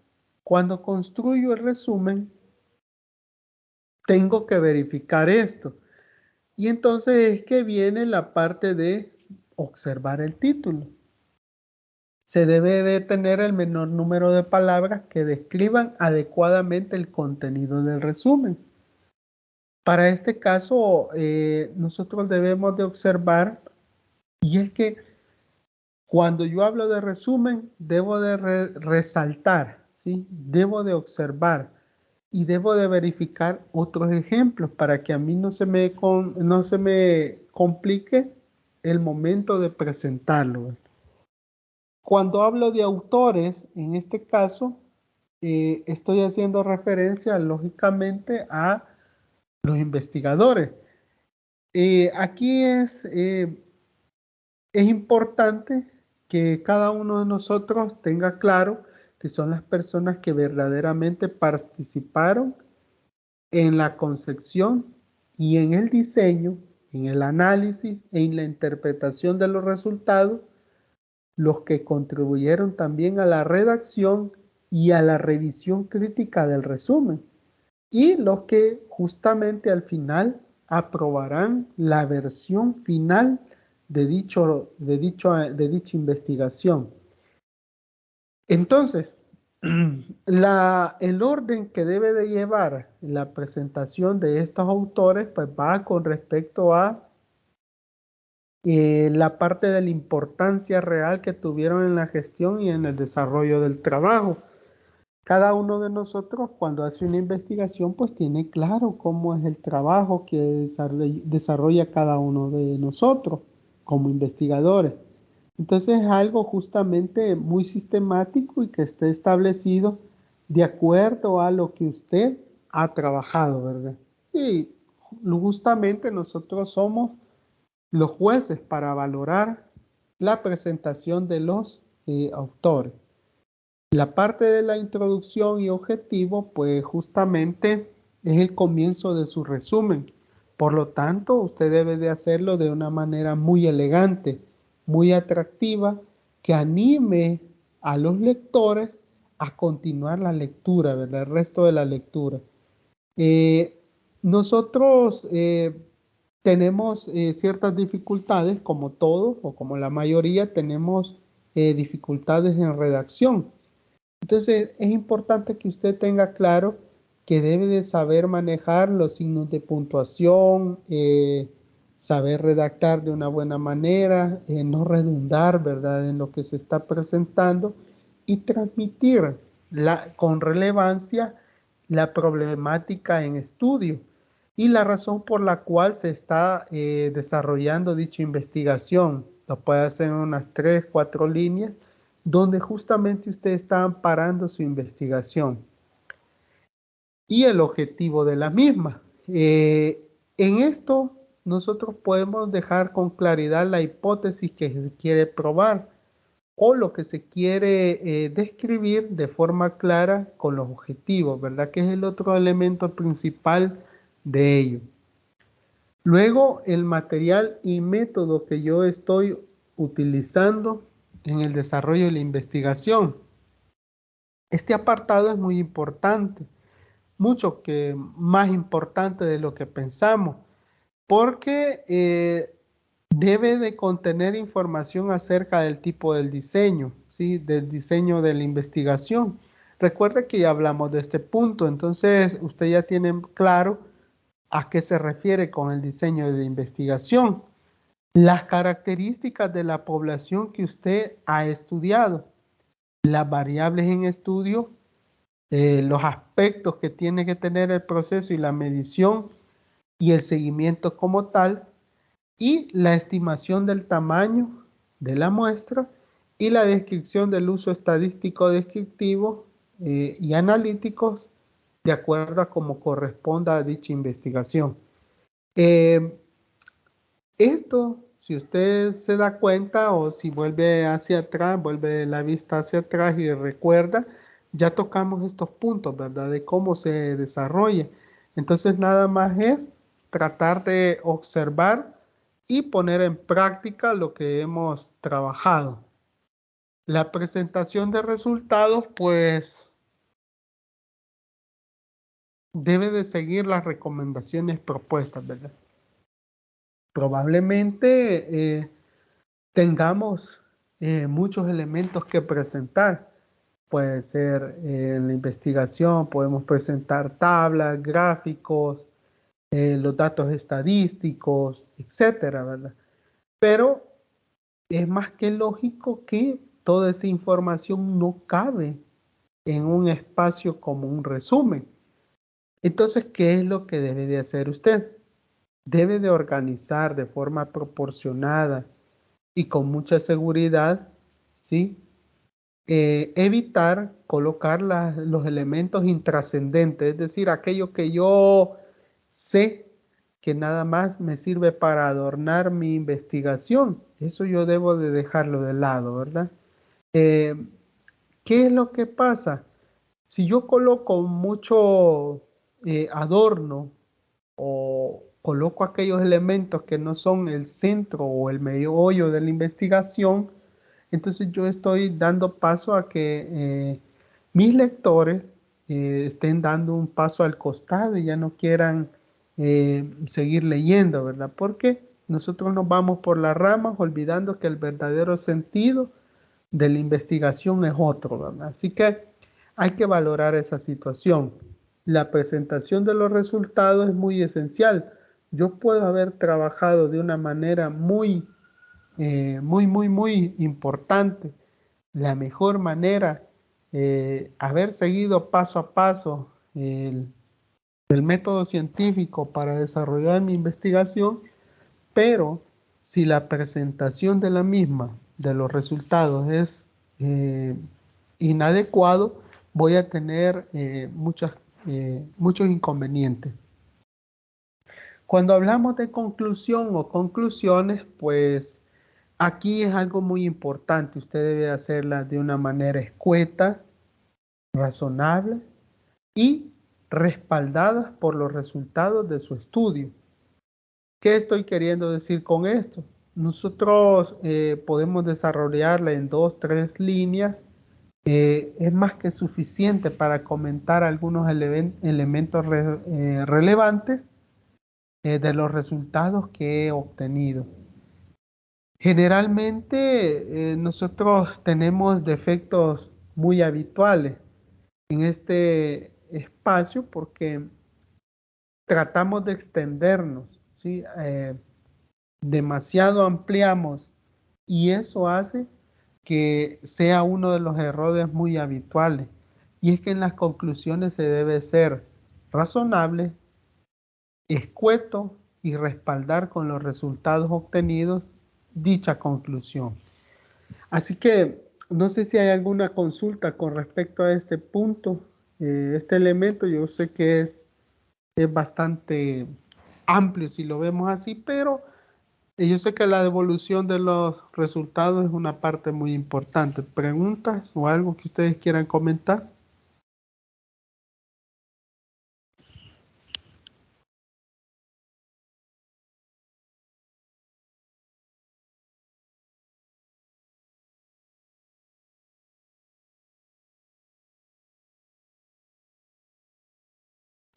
Cuando construyo el resumen, tengo que verificar esto. Y entonces es que viene la parte de observar el título. Se debe de tener el menor número de palabras que describan adecuadamente el contenido del resumen. Para este caso, nosotros debemos de observar, y es que cuando yo hablo de resumen, debo de resaltar, ¿sí? Debo de observar y debo de verificar otros ejemplos para que a mí no se me complique el momento de presentarlo. Cuando hablo de autores, en este caso, estoy haciendo referencia lógicamente a los investigadores. Aquí es importante que cada uno de nosotros tenga claro que son las personas que verdaderamente participaron en la concepción y en el diseño, en el análisis e en la interpretación de los resultados, los que contribuyeron también a la redacción y a la revisión crítica del resumen, y los que justamente al final aprobarán la versión final de dicha investigación. Entonces, el orden que debe de llevar la presentación de estos autores, pues va con respecto a la parte de la importancia real que tuvieron en la gestión y en el desarrollo del trabajo. Cada uno de nosotros cuando hace una investigación pues tiene claro cómo es el trabajo que desarrolla cada uno de nosotros como investigadores. Entonces es algo justamente muy sistemático y que esté establecido de acuerdo a lo que usted ha trabajado, ¿verdad? Y justamente nosotros somos los jueces para valorar la presentación de los autores. La parte de la introducción y objetivo, pues justamente es el comienzo de su resumen. Por lo tanto, usted debe de hacerlo de una manera muy elegante, muy atractiva, que anime a los lectores a continuar la lectura, ¿verdad? El resto de la lectura. Nosotros tenemos ciertas dificultades, como todos o como la mayoría, tenemos dificultades en redacción. Entonces, es importante que usted tenga claro que debe de saber manejar los signos de puntuación, saber redactar de una buena manera, no redundar, ¿verdad?, en lo que se está presentando y transmitir con relevancia la problemática en estudio y la razón por la cual se está desarrollando dicha investigación. Lo puede hacer en unas 3, 4 líneas, donde justamente usted está amparando su investigación. y el objetivo de la misma. En esto nosotros podemos dejar con claridad la hipótesis que se quiere probar o lo que se quiere describir de forma clara con los objetivos, ¿verdad? Que es el otro elemento principal de ello. Luego, el material y método que yo estoy utilizando en el desarrollo de la investigación. Este apartado es muy importante, mucho más importante de lo que pensamos, porque debe de contener información acerca del tipo del diseño, ¿sí? Del diseño de la investigación. Recuerde que ya hablamos de este punto, entonces usted ya tiene claro a qué se refiere con el diseño de investigación. Las características de la población que usted ha estudiado, las variables en estudio, los aspectos que tiene que tener el proceso y la medición y el seguimiento como tal, y la estimación del tamaño de la muestra y la descripción del uso estadístico descriptivo y analíticos de acuerdo a cómo corresponda a dicha investigación. Esto, si usted se da cuenta o si vuelve hacia atrás, vuelve la vista hacia atrás y recuerda, ya tocamos estos puntos, ¿verdad? De cómo se desarrolla. Entonces nada más es tratar de observar y poner en práctica lo que hemos trabajado. La presentación de resultados, pues, debe de seguir las recomendaciones propuestas, ¿verdad? Probablemente tengamos muchos elementos que presentar. Puede ser en la investigación, podemos presentar tablas, gráficos, los datos estadísticos, etcétera, ¿verdad? Pero es más que lógico que toda esa información no cabe en un espacio como un resumen. Entonces, ¿qué es lo que debe de hacer usted? Debe de organizar de forma proporcionada y con mucha seguridad, ¿sí? Evitar colocar los elementos intrascendentes, es decir, aquello que yo sé que nada más me sirve para adornar mi investigación. Eso yo debo de dejarlo de lado, ¿verdad? ¿Qué es lo que pasa? Si yo coloco mucho adorno o coloco aquellos elementos que no son el centro o el meollo de la investigación, entonces yo estoy dando paso a que mis lectores estén dando un paso al costado y ya no quieran seguir leyendo, ¿verdad? Porque nosotros nos vamos por las ramas olvidando que el verdadero sentido de la investigación es otro, ¿verdad? Así que hay que valorar esa situación. La presentación de los resultados es muy esencial. Yo puedo haber trabajado de una manera muy importante. La mejor manera, haber seguido paso a paso el método científico para desarrollar mi investigación, pero si la presentación de la misma, de los resultados, es inadecuado, voy a tener muchos inconvenientes. Cuando hablamos de conclusión o conclusiones, pues aquí es algo muy importante. Usted debe hacerla de una manera escueta, razonable y respaldadas por los resultados de su estudio. ¿Qué estoy queriendo decir con esto? Nosotros podemos desarrollarla en 2, 3 líneas. Es más que suficiente para comentar algunos elementos relevantes de los resultados que he obtenido. Generalmente nosotros tenemos defectos muy habituales en este espacio porque tratamos de extendernos, ¿sí? Demasiado ampliamos y eso hace que sea uno de los errores muy habituales. Y es que en las conclusiones se debe ser razonable, escueto y respaldar con los resultados obtenidos dicha conclusión. Así que no sé si hay alguna consulta con respecto a este punto este elemento yo sé que es bastante amplio si lo vemos así, pero yo sé que la devolución de los resultados es una parte muy importante. ¿Preguntas o algo que ustedes quieran comentar?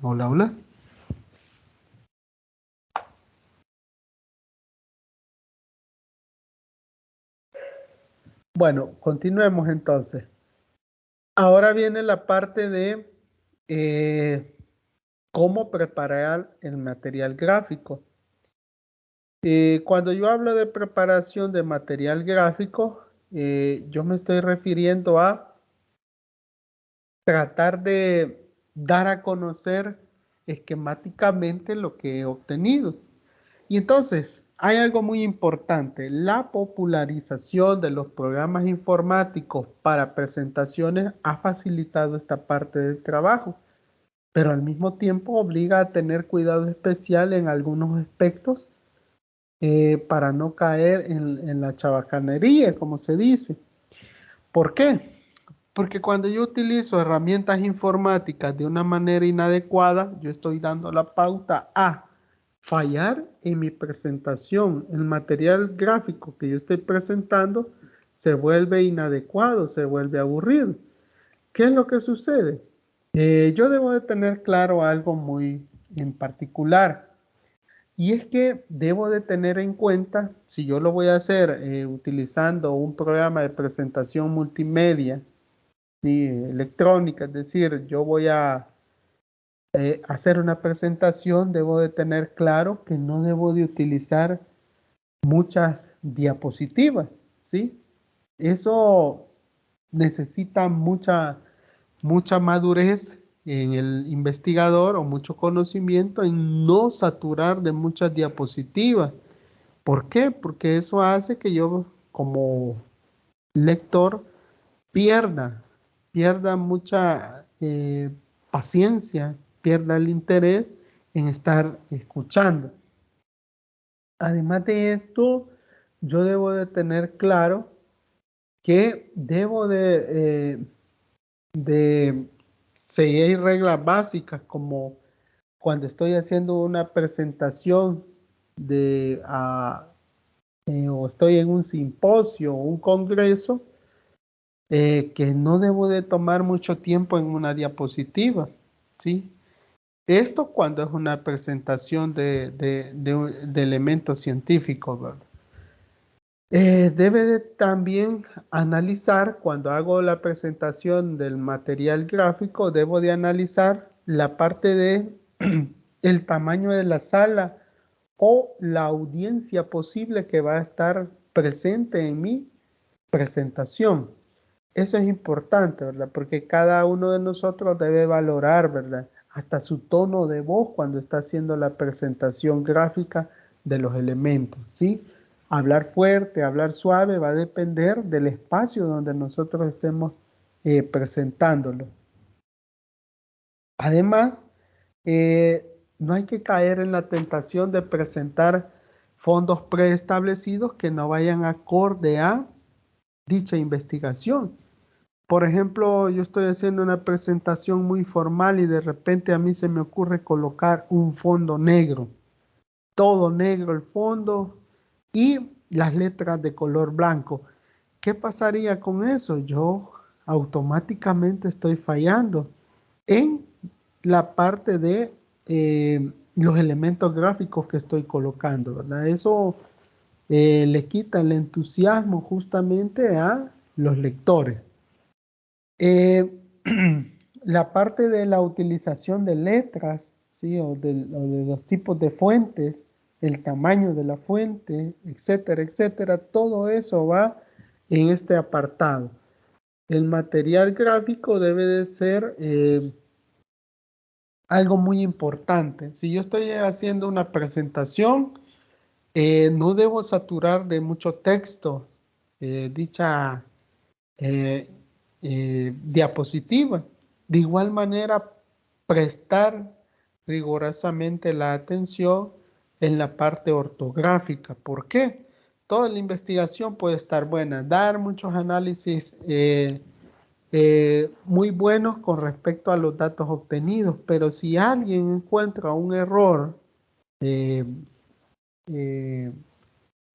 Hola, hola. Bueno, continuemos entonces. Ahora viene la parte de cómo preparar el material gráfico. Cuando yo hablo de preparación de material gráfico, yo me estoy refiriendo a tratar de dar a conocer esquemáticamente lo que he obtenido. Y entonces, hay algo muy importante, la popularización de los programas informáticos para presentaciones ha facilitado esta parte del trabajo, pero al mismo tiempo obliga a tener cuidado especial en algunos aspectos para no caer en la chabacanería, como se dice. ¿Por qué? Porque cuando yo utilizo herramientas informáticas de una manera inadecuada, yo estoy dando la pauta a fallar en mi presentación. El material gráfico que yo estoy presentando se vuelve inadecuado, se vuelve aburrido. ¿Qué es lo que sucede? Yo debo de tener claro algo muy en particular. Y es que debo de tener en cuenta, si yo lo voy a hacer utilizando un programa de presentación multimedia, ¿sí? Electrónica, es decir, yo voy a hacer una presentación, debo de tener claro que no debo de utilizar muchas diapositivas, ¿sí? Eso necesita mucha madurez en el investigador o mucho conocimiento en no saturar de muchas diapositivas. ¿Por qué? Porque eso hace que yo como lector pierda mucha paciencia, pierda el interés en estar escuchando. Además de esto, yo debo de tener claro que debo de seguir reglas básicas como cuando estoy haciendo una presentación o estoy en un simposio o un congreso, que no debo de tomar mucho tiempo en una diapositiva, ¿sí? Esto cuando es una presentación de elementos científicos, ¿verdad? Debe de también analizar, cuando hago la presentación del material gráfico, debo de analizar la parte de el tamaño de la sala o la audiencia posible que va a estar presente en mi presentación. Eso es importante, ¿verdad? Porque cada uno de nosotros debe valorar, ¿verdad? Hasta su tono de voz cuando está haciendo la presentación gráfica de los elementos, ¿sí? Hablar fuerte, hablar suave va a depender del espacio donde nosotros estemos presentándolo. Además, no hay que caer en la tentación de presentar fondos preestablecidos que no vayan acorde a dicha investigación. Por ejemplo, yo estoy haciendo una presentación muy formal y de repente a mí se me ocurre colocar un fondo negro, todo negro el fondo y las letras de color blanco. ¿Qué pasaría con eso? Yo automáticamente estoy fallando en la parte de los elementos gráficos que estoy colocando, ¿verdad? Eso le quita el entusiasmo justamente a los lectores. La parte de la utilización de letras, ¿sí? o de los tipos de fuentes, el tamaño de la fuente, etcétera, etcétera, todo eso va en este apartado. El material gráfico debe de ser algo muy importante. Si yo estoy haciendo una presentación, no debo saturar de mucho texto dicha diapositiva. De igual manera, prestar rigurosamente la atención en la parte ortográfica. ¿Por qué? Toda la investigación puede estar buena, dar muchos análisis muy buenos con respecto a los datos obtenidos, pero si alguien encuentra un error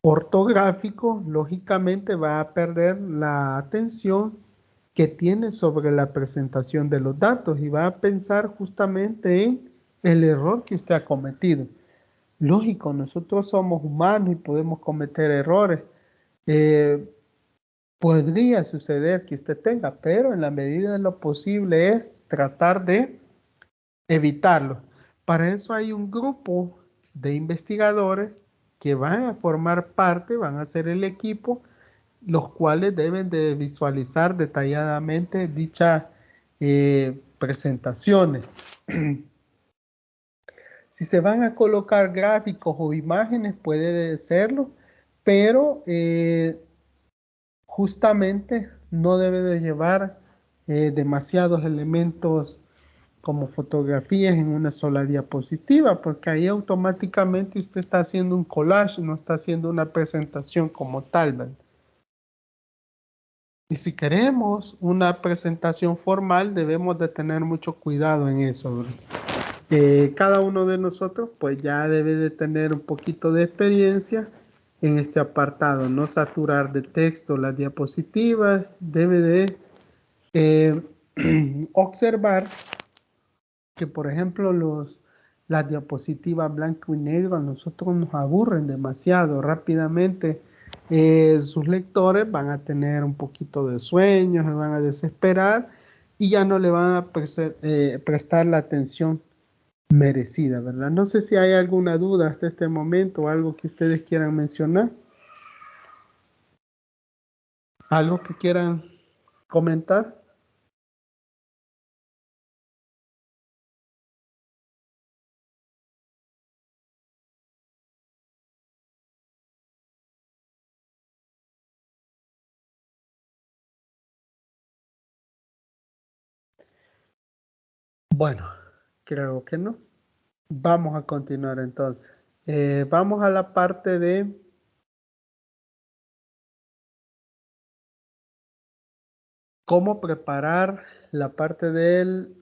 ortográfico, lógicamente va a perder la atención que tiene sobre la presentación de los datos y va a pensar justamente en el error que usted ha cometido. Lógico, nosotros somos humanos y podemos cometer errores. Podría suceder que usted tenga, pero en la medida de lo posible es tratar de evitarlo. Para eso hay un grupo de investigadores que van a formar parte, van a ser el equipo, los cuales deben de visualizar detalladamente dichas presentaciones. Si se van a colocar gráficos o imágenes, puede serlo, pero justamente no debe de llevar demasiados elementos como fotografías en una sola diapositiva, porque ahí automáticamente usted está haciendo un collage, no está haciendo una presentación como tal, ¿verdad? Y si queremos una presentación formal, debemos de tener mucho cuidado en eso, ¿verdad? Cada uno de nosotros pues ya debe de tener un poquito de experiencia en este apartado, no saturar de texto las diapositivas, debe de observar que por ejemplo las diapositivas blanco y negro a nosotros nos aburren demasiado rápidamente. Sus lectores van a tener un poquito de sueño, se van a desesperar y ya no le van a prestar la atención merecida, ¿verdad? No sé si hay alguna duda hasta este momento o algo que ustedes quieran mencionar. ¿Algo que quieran comentar? Bueno, creo que no. Vamos a continuar entonces. Vamos a la parte de cómo preparar la parte de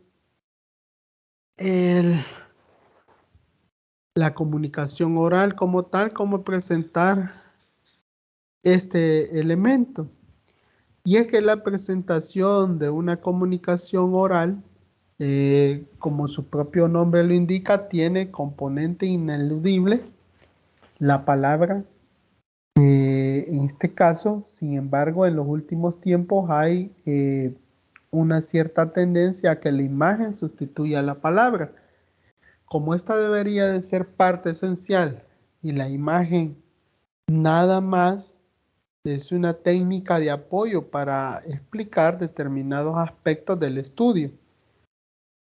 la comunicación oral como tal, cómo presentar este elemento. Y es que la presentación de una comunicación oral, como su propio nombre lo indica, tiene componente ineludible, la palabra. En este caso, sin embargo, en los últimos tiempos hay una cierta tendencia a que la imagen sustituya a la palabra. Como esta debería de ser parte esencial y la imagen nada más es una técnica de apoyo para explicar determinados aspectos del estudio.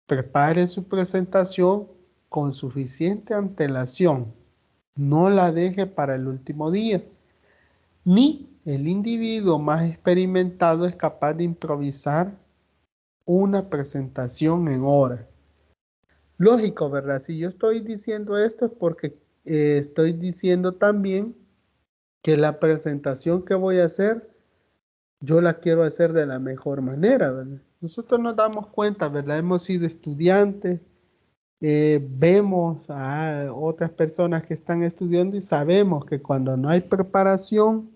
Prepare su presentación con suficiente antelación. No la deje para el último día. Ni el individuo más experimentado es capaz de improvisar una presentación en horas. Lógico, ¿verdad? Si yo estoy diciendo esto es porque estoy diciendo también que la presentación que voy a hacer, yo la quiero hacer de la mejor manera, ¿verdad? Nosotros nos damos cuenta, ¿verdad? Hemos sido estudiantes, vemos a otras personas que están estudiando y sabemos que cuando no hay preparación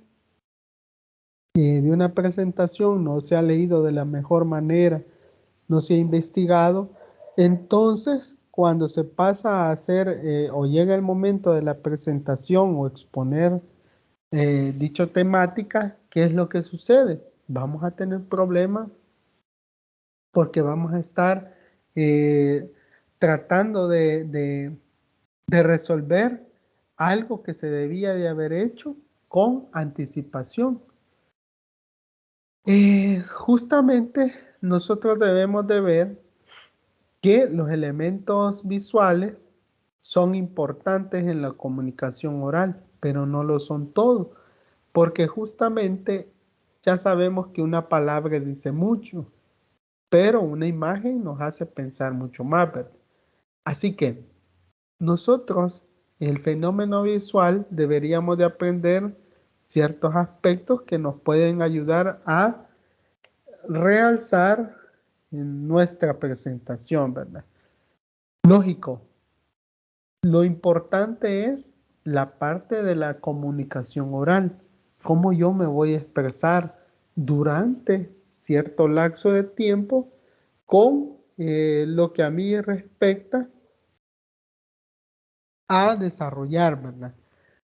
de una presentación, no se ha leído de la mejor manera, no se ha investigado, entonces cuando se pasa a hacer o llega el momento de la presentación o exponer dicho temática, ¿qué es lo que sucede? Vamos a tener problemas porque vamos a estar tratando de resolver algo que se debía de haber hecho con anticipación. Justamente nosotros debemos de ver que los elementos visuales son importantes en la comunicación oral, pero no lo son todo, porque justamente ya sabemos que una palabra dice mucho pero una imagen nos hace pensar mucho más, ¿verdad? Así que nosotros, el fenómeno visual, deberíamos de aprender ciertos aspectos que nos pueden ayudar a realzar en nuestra presentación, ¿verdad? Lógico, lo importante es la parte de la comunicación oral, cómo yo me voy a expresar durante cierto lapso de tiempo con lo que a mí respecta a desarrollar, ¿verdad?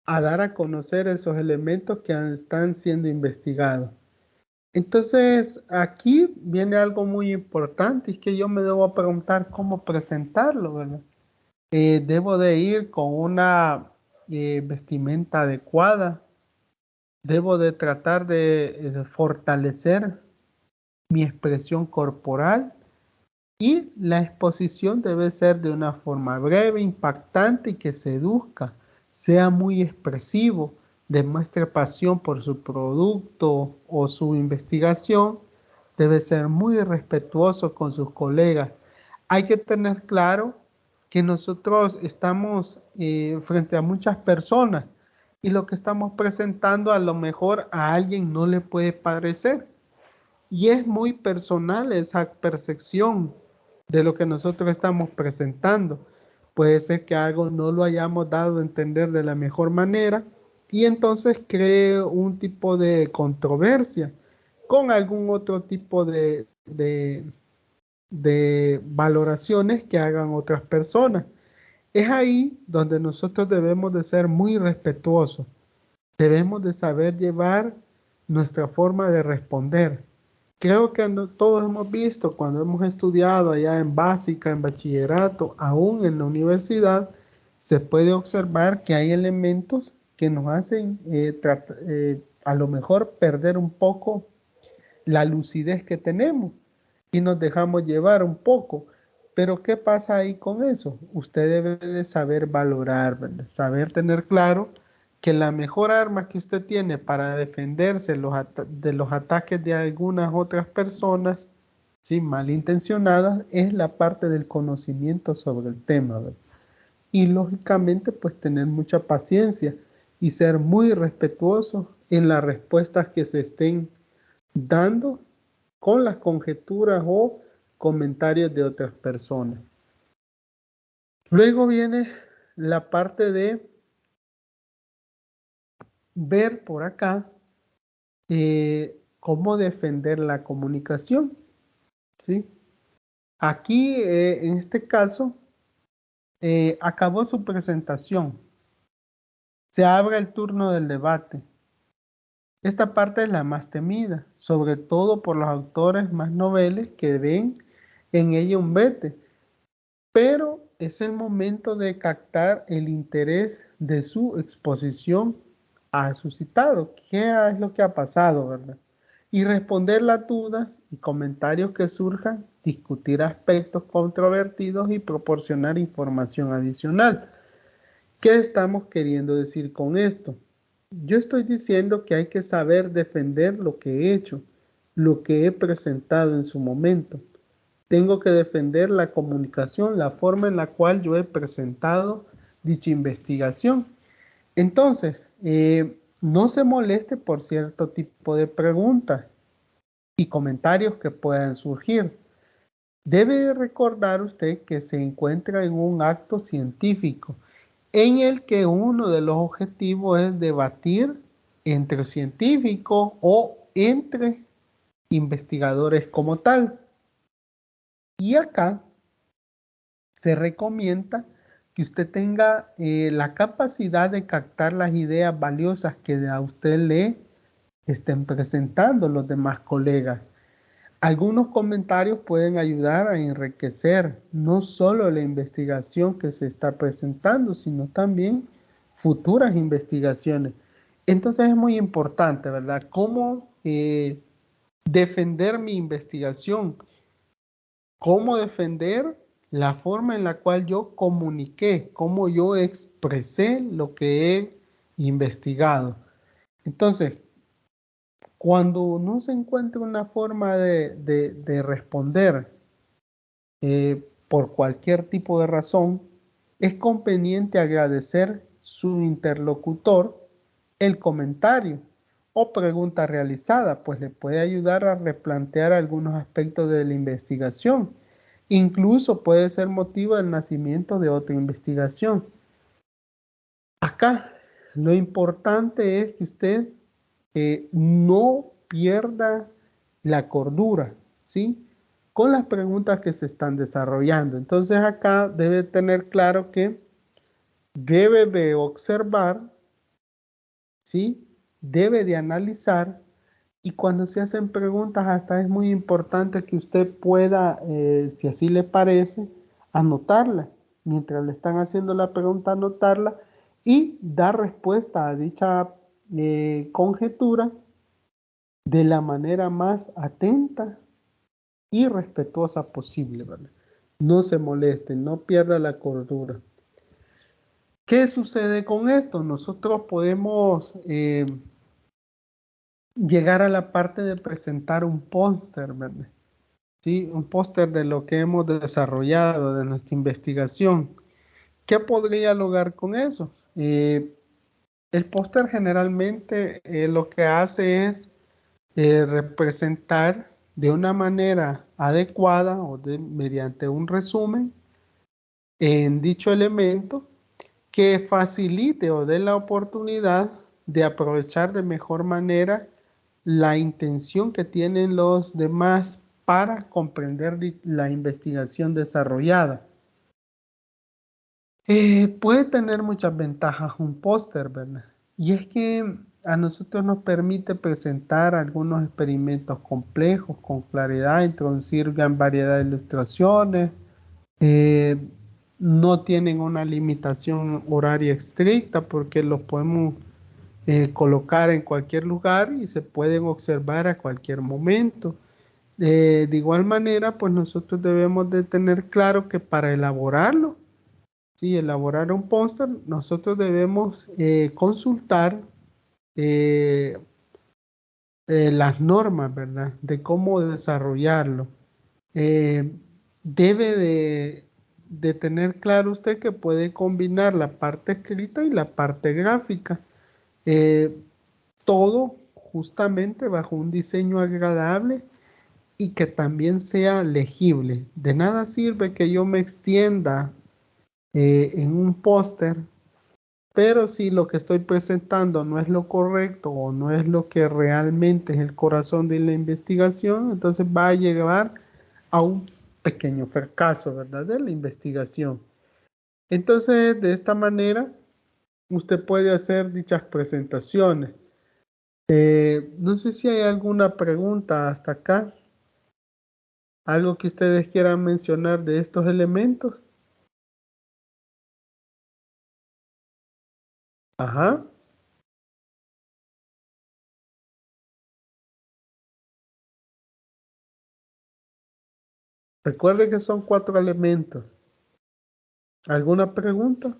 A dar a conocer esos elementos que están siendo investigados. Entonces, aquí viene algo muy importante, es que yo me debo preguntar cómo presentarlo, ¿verdad? Debo de ir con una vestimenta adecuada, debo de tratar de fortalecer mi expresión corporal y la exposición debe ser de una forma breve, impactante y que seduzca, sea muy expresivo, demuestre pasión por su producto o su investigación, debe ser muy respetuoso con sus colegas. Hay que tener claro que nosotros estamos frente a muchas personas y lo que estamos presentando a lo mejor a alguien no le puede parecer. Y es muy personal esa percepción de lo que nosotros estamos presentando. Puede ser que algo no lo hayamos dado a entender de la mejor manera y entonces cree un tipo de controversia con algún otro tipo de valoraciones que hagan otras personas. Es ahí donde nosotros debemos de ser muy respetuosos. Debemos de saber llevar nuestra forma de responder. Creo que todos hemos visto cuando hemos estudiado allá en básica, en bachillerato, aún en la universidad, se puede observar que hay elementos que nos hacen a lo mejor perder un poco la lucidez que tenemos y nos dejamos llevar un poco. Pero ¿qué pasa ahí con eso? Usted debe de saber valorar, ¿verdad? Saber tener claro que la mejor arma que usted tiene para defenderse de los ataques de algunas otras personas, ¿sí? Malintencionadas, es la parte del conocimiento sobre el tema, ¿verdad? Y lógicamente, pues tener mucha paciencia y ser muy respetuoso en las respuestas que se estén dando con las conjeturas o comentarios de otras personas. Luego viene la parte de ver por acá cómo defender la comunicación, ¿sí? Aquí, en este caso, acabó su presentación. Se abre el turno del debate. Esta parte es la más temida, sobre todo por los autores más noveles que ven en ella un vete. Pero es el momento de captar el interés de su exposición a su citado. ¿Qué es lo que ha pasado, verdad? Y responder las dudas y comentarios que surjan, discutir aspectos controvertidos y proporcionar información adicional. ¿Qué estamos queriendo decir con esto? Yo estoy diciendo que hay que saber defender lo que he hecho, lo que he presentado en su momento. Tengo que defender la comunicación, la forma en la cual yo he presentado dicha investigación. Entonces, no se moleste por cierto tipo de preguntas y comentarios que puedan surgir. Debe recordar usted que se encuentra en un acto científico en el que uno de los objetivos es debatir entre científicos o entre investigadores como tal. Y acá se recomienda que usted tenga la capacidad de captar las ideas valiosas que a usted le estén presentando los demás colegas. Algunos comentarios pueden ayudar a enriquecer no solo la investigación que se está presentando, sino también futuras investigaciones. Entonces es muy importante, ¿verdad? Cómo defender mi investigación, cómo defender la forma en la cual yo comuniqué, cómo yo expresé lo que he investigado. Entonces, Cuando no se encuentre una forma de responder por cualquier tipo de razón, es conveniente agradecer su interlocutor el comentario o pregunta realizada, pues le puede ayudar a replantear algunos aspectos de la investigación. Incluso puede ser motivo del nacimiento de otra investigación. Acá lo importante es que usted no pierda la cordura, ¿sí? Con las preguntas que se están desarrollando. Entonces acá debe tener claro que debe de observar, ¿sí? Debe de analizar, y cuando se hacen preguntas hasta es muy importante que usted pueda, si así le parece, anotarlas. Mientras le están haciendo la pregunta, anotarla y dar respuesta a dicha conjetura de la manera más atenta y respetuosa posible, ¿verdad? No se moleste, no pierda la cordura. ¿Qué sucede con esto? Nosotros podemos llegar a la parte de presentar un póster, ¿verdad? Sí, un póster de lo que hemos desarrollado, de nuestra investigación. ¿Qué podría lograr con eso? El póster generalmente lo que hace es representar de una manera adecuada o mediante un resumen en dicho elemento que facilite o dé la oportunidad de aprovechar de mejor manera la intención que tienen los demás para comprender la investigación desarrollada. Puede tener muchas ventajas un póster, ¿verdad? Y es que a nosotros nos permite presentar algunos experimentos complejos con claridad, introducir gran variedad de ilustraciones, eh, no tienen una limitación horaria estricta porque los podemos colocar en cualquier lugar y se pueden observar a cualquier momento. De igual manera, pues nosotros debemos de tener claro que para elaborarlo, sí, elaborar un póster, nosotros debemos consultar eh, las normas, ¿verdad? De cómo desarrollarlo. Eh, debe de tener claro usted que puede combinar la parte escrita y la parte gráfica. Eh, todo justamente bajo un diseño agradable y que también sea legible. De nada sirve que yo me extienda en un póster, pero si lo que estoy presentando no es lo correcto o no es lo que realmente es el corazón de la investigación, entonces va a llevar a un pequeño fracaso, ¿verdad? De la investigación. Entonces, de esta manera, usted puede hacer dichas presentaciones. No sé si hay alguna pregunta hasta acá. ¿Algo que ustedes quieran mencionar de estos elementos? Ajá. Recuerde que son 4 elementos. ¿Alguna pregunta?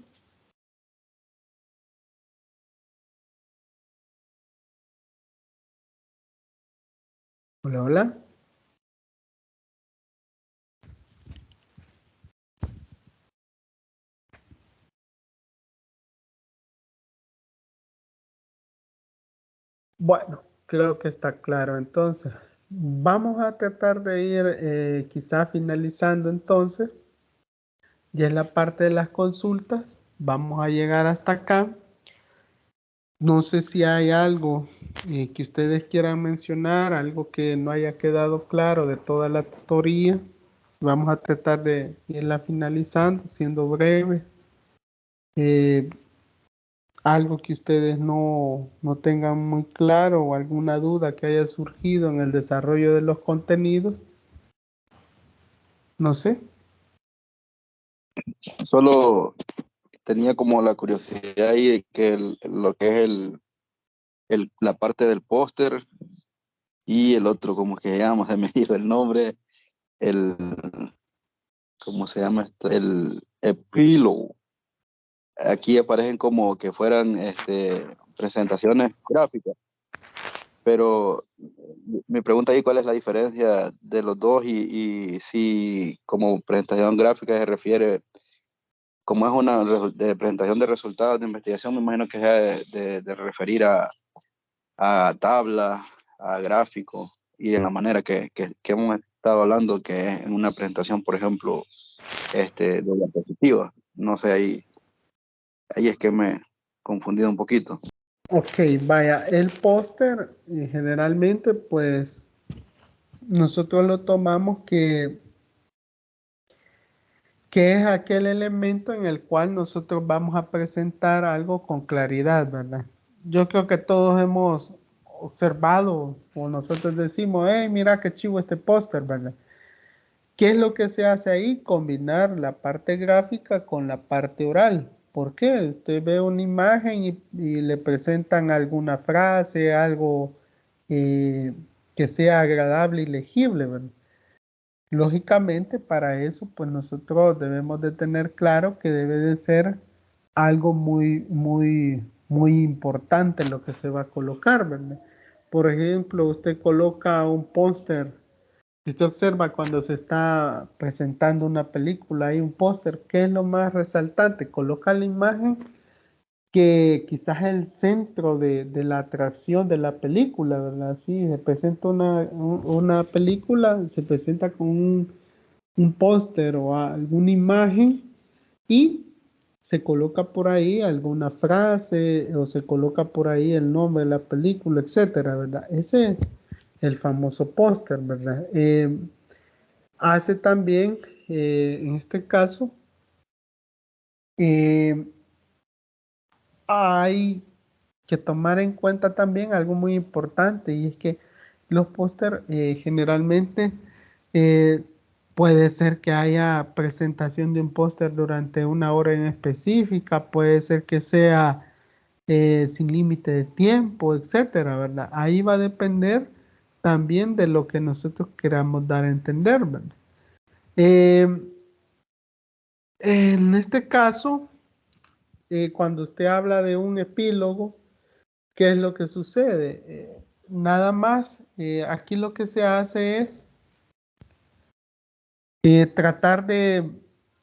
Hola, hola. Bueno, creo que está claro. Entonces, vamos a tratar de ir quizá finalizando entonces. Ya en la parte de las consultas, vamos a llegar hasta acá. No sé si hay algo que ustedes quieran mencionar, algo que no haya quedado claro de toda la tutoría. Vamos a tratar de irla finalizando, siendo breve. Eh, algo que ustedes no tengan muy claro o alguna duda que haya surgido en el desarrollo de los contenidos. No sé. Solo tenía como la curiosidad ahí de que lo que es la parte del póster y el otro, ¿cómo que se llama? Se me dijo el nombre, el, ¿cómo se llama esto? El epílogo. Aquí aparecen como que fueran presentaciones gráficas. pero mi pregunta ahí, ¿cuál es la diferencia de los dos? Y si como presentación gráfica se refiere, como es una de presentación de resultados de investigación, me imagino que sea de referir a tablas, a gráficos, y en la manera que hemos estado hablando, que es en una presentación, por ejemplo, de diapositiva. No sé, ahí es que me he confundido un poquito. Ok, vaya, el póster generalmente pues nosotros lo tomamos que es aquel elemento en el cual nosotros vamos a presentar algo con claridad, ¿verdad? Yo creo que todos hemos observado o nosotros decimos, hey, mira qué chivo este póster, ¿verdad? ¿Qué es lo que se hace ahí? Combinar la parte gráfica con la parte oral. ¿Por qué? Usted ve una imagen y le presentan alguna frase, algo eh, que sea agradable y legible, ¿verdad? Lógicamente, para eso, pues nosotros debemos de tener claro que debe de ser algo muy importante lo que se va a colocar, ¿verdad? Por ejemplo, usted coloca un póster. Si usted observa cuando se está presentando una película, hay un póster, ¿qué es lo más resaltante? Coloca la imagen que quizás es el centro de la atracción de la película, ¿verdad? Si se presenta una película, se presenta con un póster o alguna imagen y se coloca por ahí alguna frase o se coloca por ahí el nombre de la película, etcétera, ¿verdad? Ese es el famoso póster, ¿verdad? Hace también, en este caso, eh, hay que tomar en cuenta también algo muy importante y es que los póster generalmente eh, puede ser que haya presentación de un póster durante una hora en específica, puede ser que sea sin límite de tiempo, etcétera, ¿verdad? Ahí va a depender también de lo que nosotros queramos dar a entender, ¿verdad? Eh, en este caso, cuando usted habla de un epílogo, ¿qué es lo que sucede? Nada más, aquí lo que se hace es tratar de,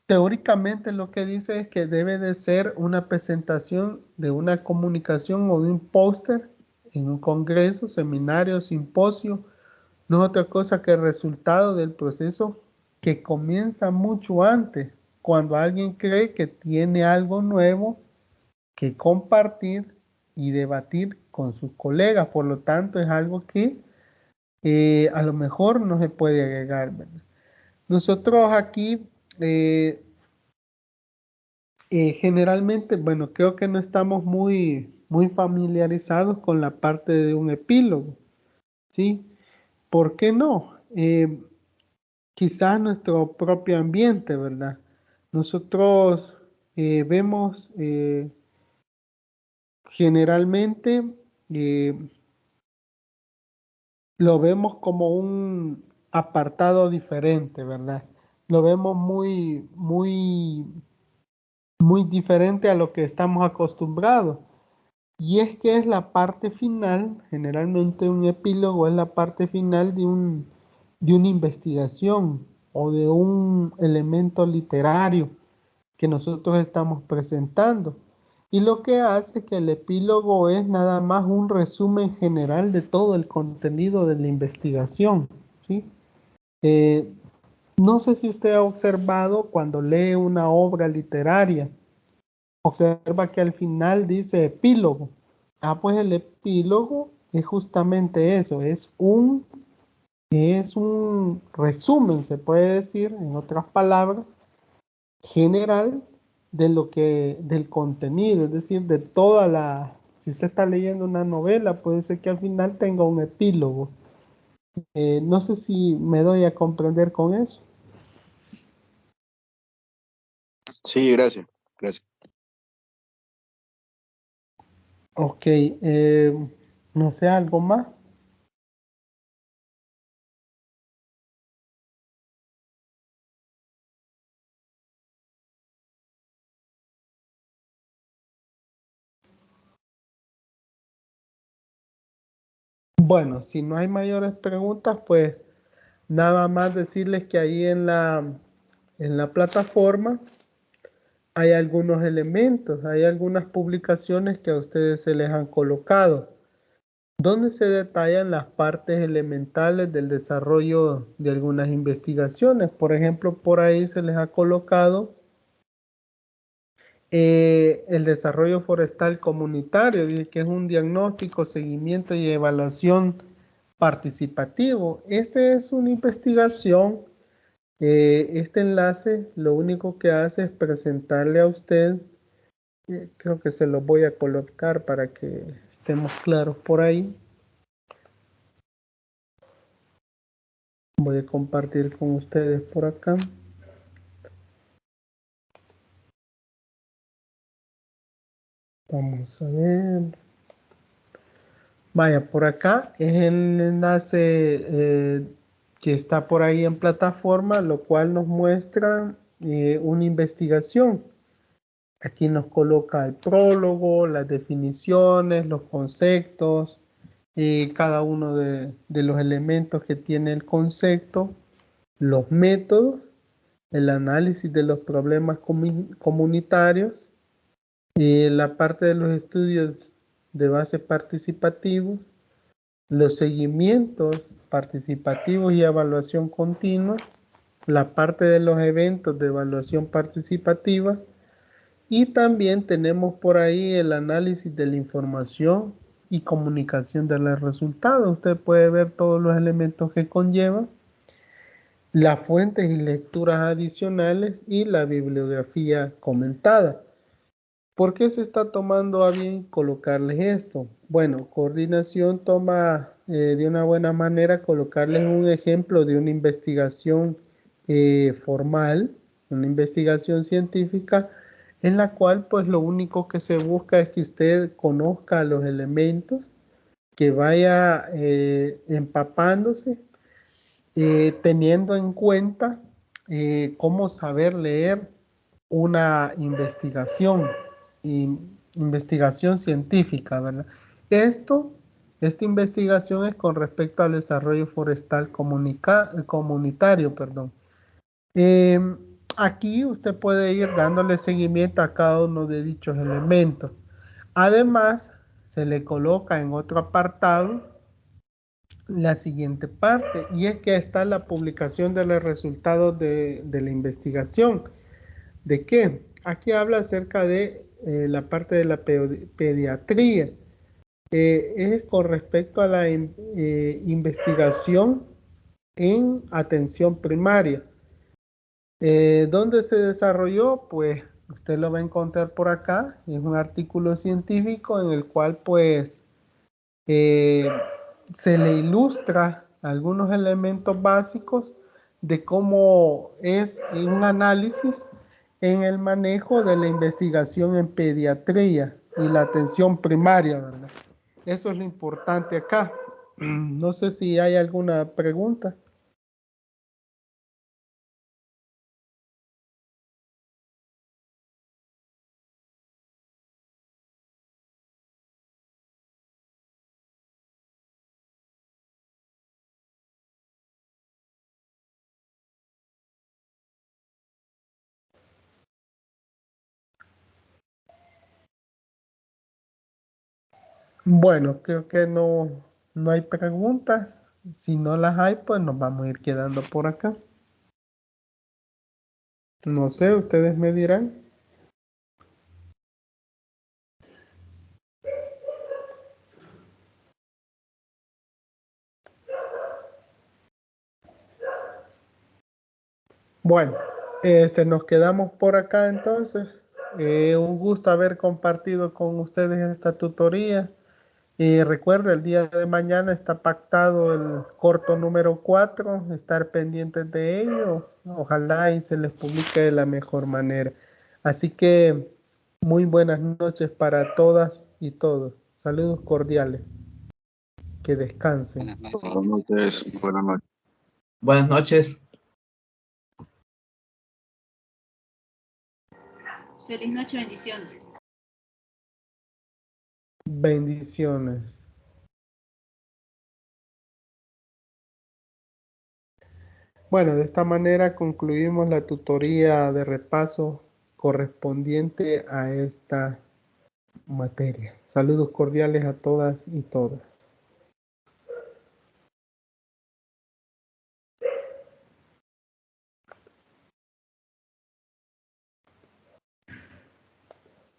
teóricamente lo que dice es que debe de ser una presentación de una comunicación o de un póster en un congreso, seminario, simposio, no es otra cosa que el resultado del proceso que comienza mucho antes, cuando alguien cree que tiene algo nuevo que compartir y debatir con sus colegas. Por lo tanto, es algo que a lo mejor no se puede agregar, ¿verdad? Nosotros aquí generalmente, bueno, creo que no estamos muy familiarizados con la parte de un epílogo, ¿sí? ¿Por qué no? Quizás nuestro propio ambiente, ¿verdad? Nosotros vemos generalmente eh, lo vemos como un apartado diferente, ¿verdad? Lo vemos muy diferente a lo que estamos acostumbrados. Y es que es la parte final, generalmente un epílogo es la parte final de una investigación o de un elemento literario que nosotros estamos presentando. Y lo que hace que el epílogo es nada más un resumen general de todo el contenido de la investigación, ¿sí? Eh, no sé si usted ha observado cuando lee una obra literaria, observa que al final dice epílogo. Ah, pues el epílogo es justamente eso, es un resumen, se puede decir, en otras palabras, general de lo que, del contenido, es decir, de toda la, si usted está leyendo una novela, puede ser que al final tenga un epílogo. No sé si me doy a comprender con eso. Sí, gracias. Gracias. Ok, no sé, algo más. Bueno, si no hay mayores preguntas, pues nada más decirles que ahí en la plataforma hay algunos elementos, hay algunas publicaciones que a ustedes se les han colocado, donde se detallan las partes elementales del desarrollo de algunas investigaciones. Por ejemplo, por ahí se les ha colocado el desarrollo forestal comunitario, dice que es un diagnóstico, seguimiento y evaluación participativo. Esta es una investigación. Este enlace lo único que hace es presentarle a usted, creo que se lo voy a colocar para que estemos claros por ahí. Voy a compartir con ustedes por acá. Vamos a ver. Vaya, por acá es el enlace que está por ahí en plataforma, lo cual nos muestra una investigación. Aquí nos coloca el prólogo, las definiciones, los conceptos, cada uno de los elementos que tiene el concepto, los métodos, el análisis de los problemas comunitarios, la parte de los estudios de base participativos, los seguimientos participativos y evaluación continua, la parte de los eventos de evaluación participativa, y también tenemos por ahí el análisis de la información y comunicación de los resultados. Usted puede ver todos los elementos que conlleva, las fuentes y lecturas adicionales y la bibliografía comentada. ¿Por qué se está tomando a bien colocarles esto? Bueno, coordinación toma de una buena manera colocarles un ejemplo de una investigación formal, una investigación científica, en la cual pues lo único que se busca es que usted conozca los elementos, que vaya empapándose, teniendo en cuenta cómo saber leer una investigación científica, ¿verdad? Esta investigación es con respecto al desarrollo forestal comunitario, perdón. Aquí usted puede ir dándole seguimiento a cada uno de dichos elementos. Además, se le coloca en otro apartado la siguiente parte, y es que está la publicación de los resultados de la investigación. ¿De qué? Aquí habla acerca de la parte de la pediatría. Es con respecto a la investigación en atención primaria. ¿Dónde se desarrolló? Pues usted lo va a encontrar por acá. Es un artículo científico en el cual pues se le ilustra algunos elementos básicos de cómo es un análisis en el manejo de la investigación en pediatría y la atención primaria, ¿verdad? Eso es lo importante acá. No sé si hay alguna pregunta. Bueno, creo que no hay preguntas. Si no las hay, pues nos vamos a ir quedando por acá. No sé, ustedes me dirán. Bueno, nos quedamos por acá entonces. Un gusto haber compartido con ustedes esta tutoría. Y recuerda, el día de mañana está pactado el corto número 4, estar pendientes de ello. Ojalá y se les publique de la mejor manera. Así que muy buenas noches para todas y todos. Saludos cordiales. Que descansen. Buenas noches. Buenas noches. Buenas noches. Buenas noches. Feliz noche, bendiciones. Bendiciones. Bueno, de esta manera concluimos la tutoría de repaso correspondiente a esta materia. Saludos cordiales a todas y todas.